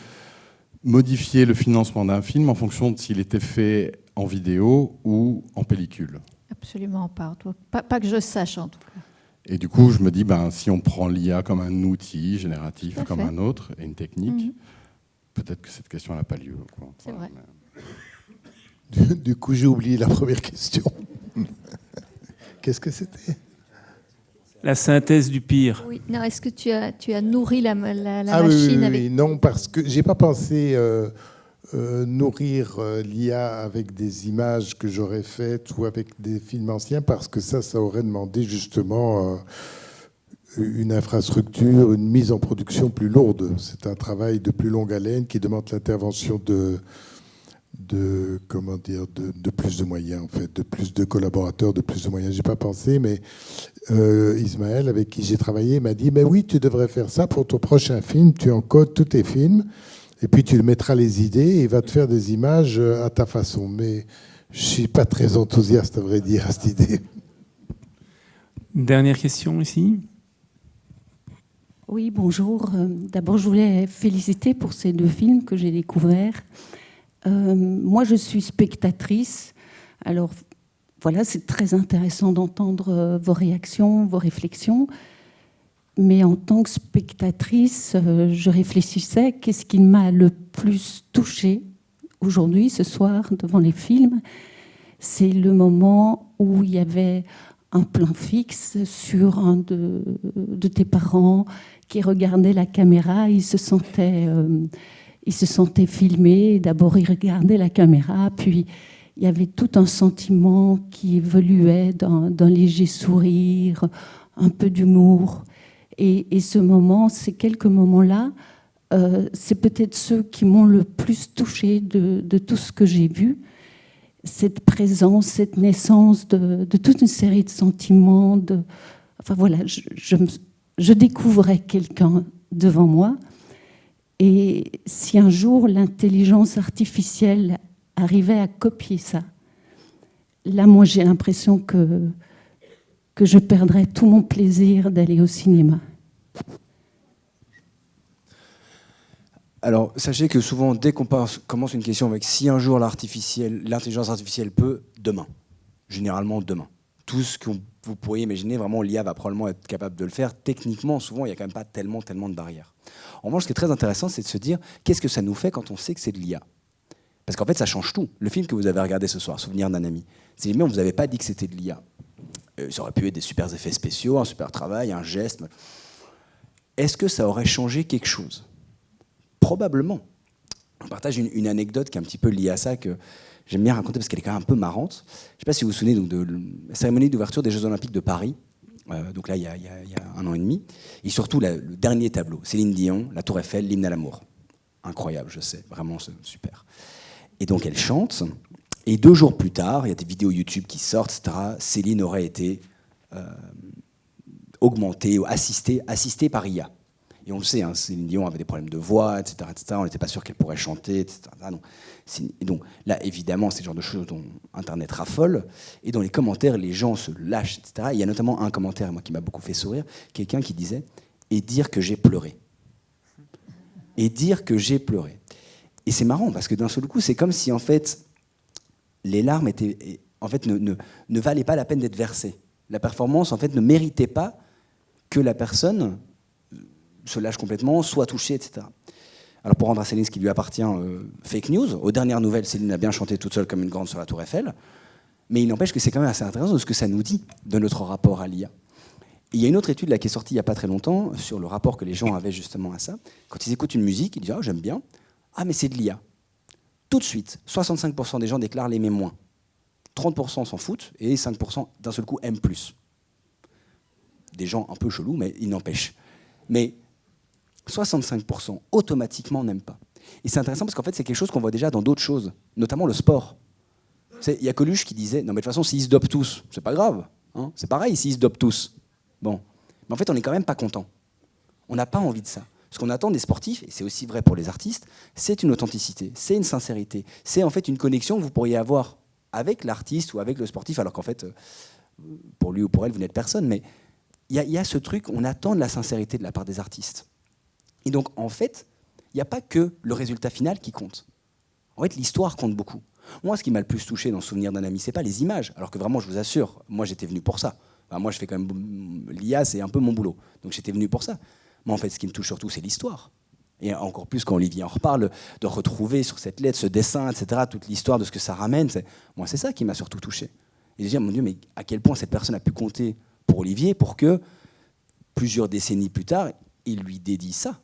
modifier le financement d'un film en fonction de s'il était fait en vidéo ou en pellicule? Absolument pas. Pas que je sache, en tout cas. Et du coup, je me dis, si on prend l'IA comme un outil génératif, comme un autre, et une technique, peut-être que cette question n'a pas lieu. C'est vrai. Du coup, j'ai oublié la première question. Qu'est-ce que c'était? La synthèse du pire. Oui. Non, est-ce que tu as nourri la machine oui, avec... Non, parce que j'ai pas pensé nourrir l'IA avec des images que j'aurais faites ou avec des films anciens, parce que ça aurait demandé justement une infrastructure, une mise en production plus lourde. C'est un travail de plus longue haleine qui demande l'intervention de plus de moyens, en fait, de plus de collaborateurs, de plus de moyens. J'ai pas pensé, mais Ismaël, avec qui j'ai travaillé, m'a dit, mais oui, tu devrais faire ça pour ton prochain film, tu encodes tous tes films, et puis tu mettras les idées, et il va te faire des images à ta façon. Mais je suis pas très enthousiaste, à vrai dire, à cette idée. Dernière question ici. Oui, bonjour. D'abord, je voulais féliciter pour ces 2 films que j'ai découverts. Moi, je suis spectatrice. Alors, voilà, c'est très intéressant d'entendre vos réactions, vos réflexions. Mais en tant que spectatrice, je réfléchissais, qu'est-ce qui m'a le plus touchée aujourd'hui, ce soir, devant les films? C'est le moment où il y avait un plan fixe sur un de tes parents qui regardait la caméra. Il se sentait filmé. D'abord, il regardait la caméra, puis il y avait tout un sentiment qui évoluait d'un léger sourire, un peu d'humour. Et ce moment, ces quelques moments-là, c'est peut-être ceux qui m'ont le plus touchée de tout ce que j'ai vu. Cette présence, cette naissance de toute une série de sentiments. Enfin voilà, je découvrais quelqu'un devant moi. Et si un jour l'intelligence artificielle arrivait à copier ça, là, moi, j'ai l'impression que je perdrais tout mon plaisir d'aller au cinéma. Alors, sachez que souvent, dès qu'on commence une question avec si un jour l'intelligence artificielle peut, demain. Généralement, demain. Tout ce que vous pourriez imaginer, vraiment, l'IA va probablement être capable de le faire. Techniquement, souvent, il n'y a quand même pas tellement de barrières. En revanche, ce qui est très intéressant, c'est de se dire qu'est-ce que ça nous fait quand on sait que c'est de l'IA? Parce qu'en fait, ça change tout. Le film que vous avez regardé ce soir, Souvenir d'un ami, c'est bien, on ne vous avait pas dit que c'était de l'IA. Ça aurait pu être des super effets spéciaux, un super travail, un geste. Est-ce que ça aurait changé quelque chose? Probablement. On partage une anecdote qui est un petit peu liée à ça, que j'aime bien raconter parce qu'elle est quand même un peu marrante. Je ne sais pas si vous vous souvenez donc, de la cérémonie d'ouverture des Jeux Olympiques de Paris. Donc là, il y a 1 an et demi. Et surtout, le dernier tableau, Céline Dion, La Tour Eiffel, l'hymne à l'amour. Incroyable, je sais, vraiment super. Et donc, elle chante. Et 2 jours plus tard, il y a des vidéos YouTube qui sortent, etc. Céline aurait été augmentée ou assistée par IA. Et on le sait, hein, Céline Dion avait des problèmes de voix, etc. On n'était pas sûr qu'elle pourrait chanter, etc. Et donc là, évidemment, c'est le genre de choses dont Internet raffole. Et dans les commentaires, les gens se lâchent, etc. Et il y a notamment un commentaire, moi, qui m'a beaucoup fait sourire, quelqu'un qui disait « Et dire que j'ai pleuré ». Et dire que j'ai pleuré. Et c'est marrant, parce que d'un seul coup, c'est comme si, en fait, les larmes étaient, en fait, ne valaient pas la peine d'être versées. La performance, en fait, ne méritait pas que la personne se lâche complètement, soit touchée, etc. Alors pour rendre à Céline ce qui lui appartient, fake news. Aux dernières nouvelles, Céline a bien chanté toute seule comme une grande sur la Tour Eiffel, mais il n'empêche que c'est quand même assez intéressant de ce que ça nous dit de notre rapport à l'IA. Il y a une autre étude là, qui est sortie il n'y a pas très longtemps sur le rapport que les gens avaient justement à ça. Quand ils écoutent une musique, ils disent « Ah, j'aime bien. Ah, mais c'est de l'IA. » Tout de suite, 65% des gens déclarent l'aimer moins. 30% s'en foutent et 5% d'un seul coup aiment plus. Des gens un peu chelous, mais il n'empêche. Mais 65% automatiquement n'aiment pas. Et c'est intéressant parce qu'en fait, c'est quelque chose qu'on voit déjà dans d'autres choses, notamment le sport. Il y a Coluche qui disait « Non, mais de toute façon, s'ils se dopent tous, c'est pas grave. Hein, c'est pareil s'ils se dopent tous. » Bon. Mais en fait, on n'est quand même pas content. On n'a pas envie de ça. Ce qu'on attend des sportifs, et c'est aussi vrai pour les artistes, c'est une authenticité, c'est une sincérité. C'est en fait une connexion que vous pourriez avoir avec l'artiste ou avec le sportif, alors qu'en fait, pour lui ou pour elle, vous n'êtes personne. Mais il y a ce truc, on attend de la sincérité de la part des artistes. Et donc, en fait, il n'y a pas que le résultat final qui compte. En fait, l'histoire compte beaucoup. Moi, ce qui m'a le plus touché dans le souvenir d'un ami, c'est pas les images. Alors que vraiment, je vous assure, moi, j'étais venu pour ça. Enfin, moi, je fais quand même... L'IA, c'est un peu mon boulot. Donc, j'étais venu pour ça. Mais en fait, ce qui me touche surtout, c'est l'histoire. Et encore plus quand Olivier en reparle, de retrouver sur cette lettre, ce dessin, etc., toute l'histoire de ce que ça ramène. Moi, c'est ça qui m'a surtout touché. Et de dire, mon Dieu, mais à quel point cette personne a pu compter pour Olivier pour que, plusieurs décennies plus tard, il lui dédie ça.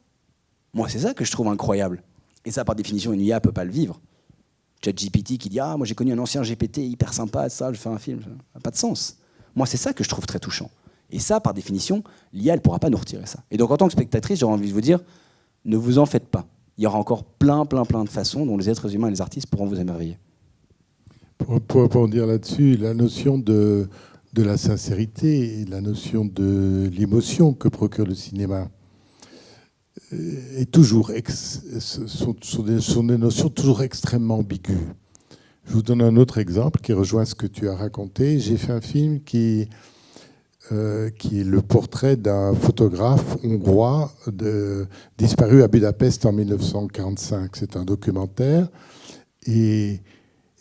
Moi, c'est ça que je trouve incroyable. Et ça, par définition, une IA ne peut pas le vivre. ChatGPT qui dit « Ah, moi j'ai connu un ancien GPT hyper sympa, ça, je fais un film. » Ça n'a pas de sens. Moi, c'est ça que je trouve très touchant. Et ça, par définition, l'IA, elle ne pourra pas nous retirer ça. Et donc, en tant que spectatrice, j'aurais envie de vous dire, ne vous en faites pas. Il y aura encore plein de façons dont les êtres humains et les artistes pourront vous émerveiller. Pour rebondir là-dessus, la notion de la sincérité et la notion de l'émotion que procure le cinéma est toujours sont des notions toujours extrêmement ambiguës. Je vous donne un autre exemple qui rejoint ce que tu as raconté. J'ai fait un film qui est le portrait d'un photographe hongrois disparu à Budapest en 1945. C'est un documentaire et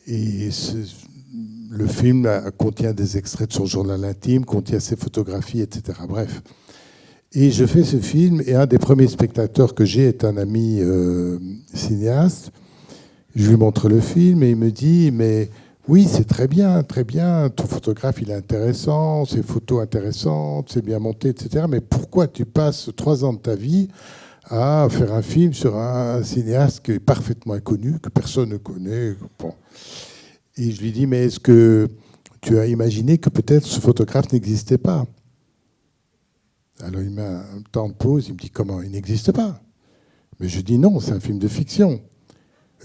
le film contient des extraits de son journal intime, contient ses photographies, etc. Bref. Et je fais ce film et un des premiers spectateurs que j'ai est un ami cinéaste. Je lui montre le film et il me dit « Mais oui, c'est très bien, ton photographe il est intéressant, ses photos intéressantes, c'est bien monté, etc. Mais pourquoi tu passes 3 ans de ta vie à faire un film sur un cinéaste qui est parfaitement inconnu, que personne ne connaît ?» Bon. Et je lui dis « Mais est-ce que tu as imaginé que peut-être ce photographe n'existait pas ?» Alors il met un temps de pause, il me dit « Comment, il n'existe pas ?» Mais je dis « Non, c'est un film de fiction. »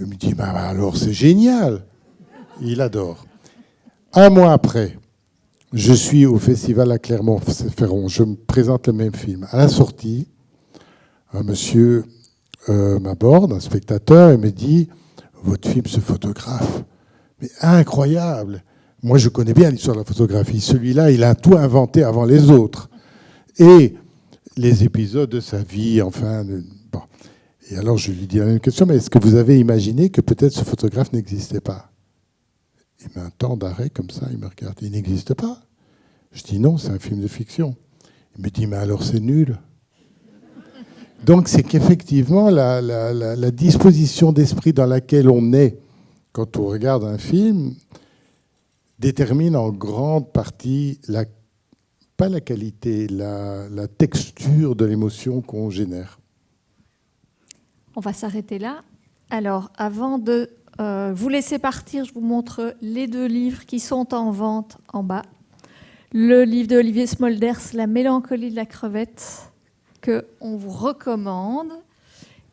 Il me dit bah, alors c'est génial. Il adore. Un mois après, je suis au festival à Clermont-Ferrand. Je me présente le même film. À la sortie, un monsieur m'aborde, un spectateur, et me dit votre film, ce photographe, mais incroyable. Moi, je connais bien l'histoire de la photographie. Celui-là, il a tout inventé avant les autres. Et les épisodes de sa vie, enfin... Bon. Et alors, je lui dis la même question, mais est-ce que vous avez imaginé que peut-être ce photographe n'existait pas ? Il met un temps d'arrêt comme ça, il me regarde. Il n'existe pas ? Je dis non, c'est un film de fiction. Il me dit, mais alors c'est nul. Donc, c'est qu'effectivement, la disposition d'esprit dans laquelle on est quand on regarde un film détermine en grande partie, pas la qualité, la texture de l'émotion qu'on génère. On va s'arrêter là. Alors, avant de vous laisser partir, je vous montre les 2 livres qui sont en vente en bas. Le livre d'Olivier Smolders, La mélancolie de la crevette, qu'on vous recommande,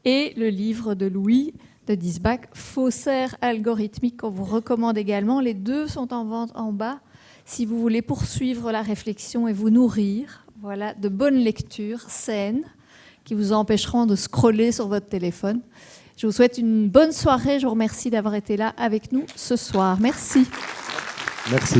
et le livre de Louis de Diesbach, Faussaire algorithmique, qu'on vous recommande également. Les 2 sont en vente en bas. Si vous voulez poursuivre la réflexion et vous nourrir, voilà, de bonnes lectures saines, qui vous empêcheront de scroller sur votre téléphone. Je vous souhaite une bonne soirée. Je vous remercie d'avoir été là avec nous ce soir. Merci. Merci.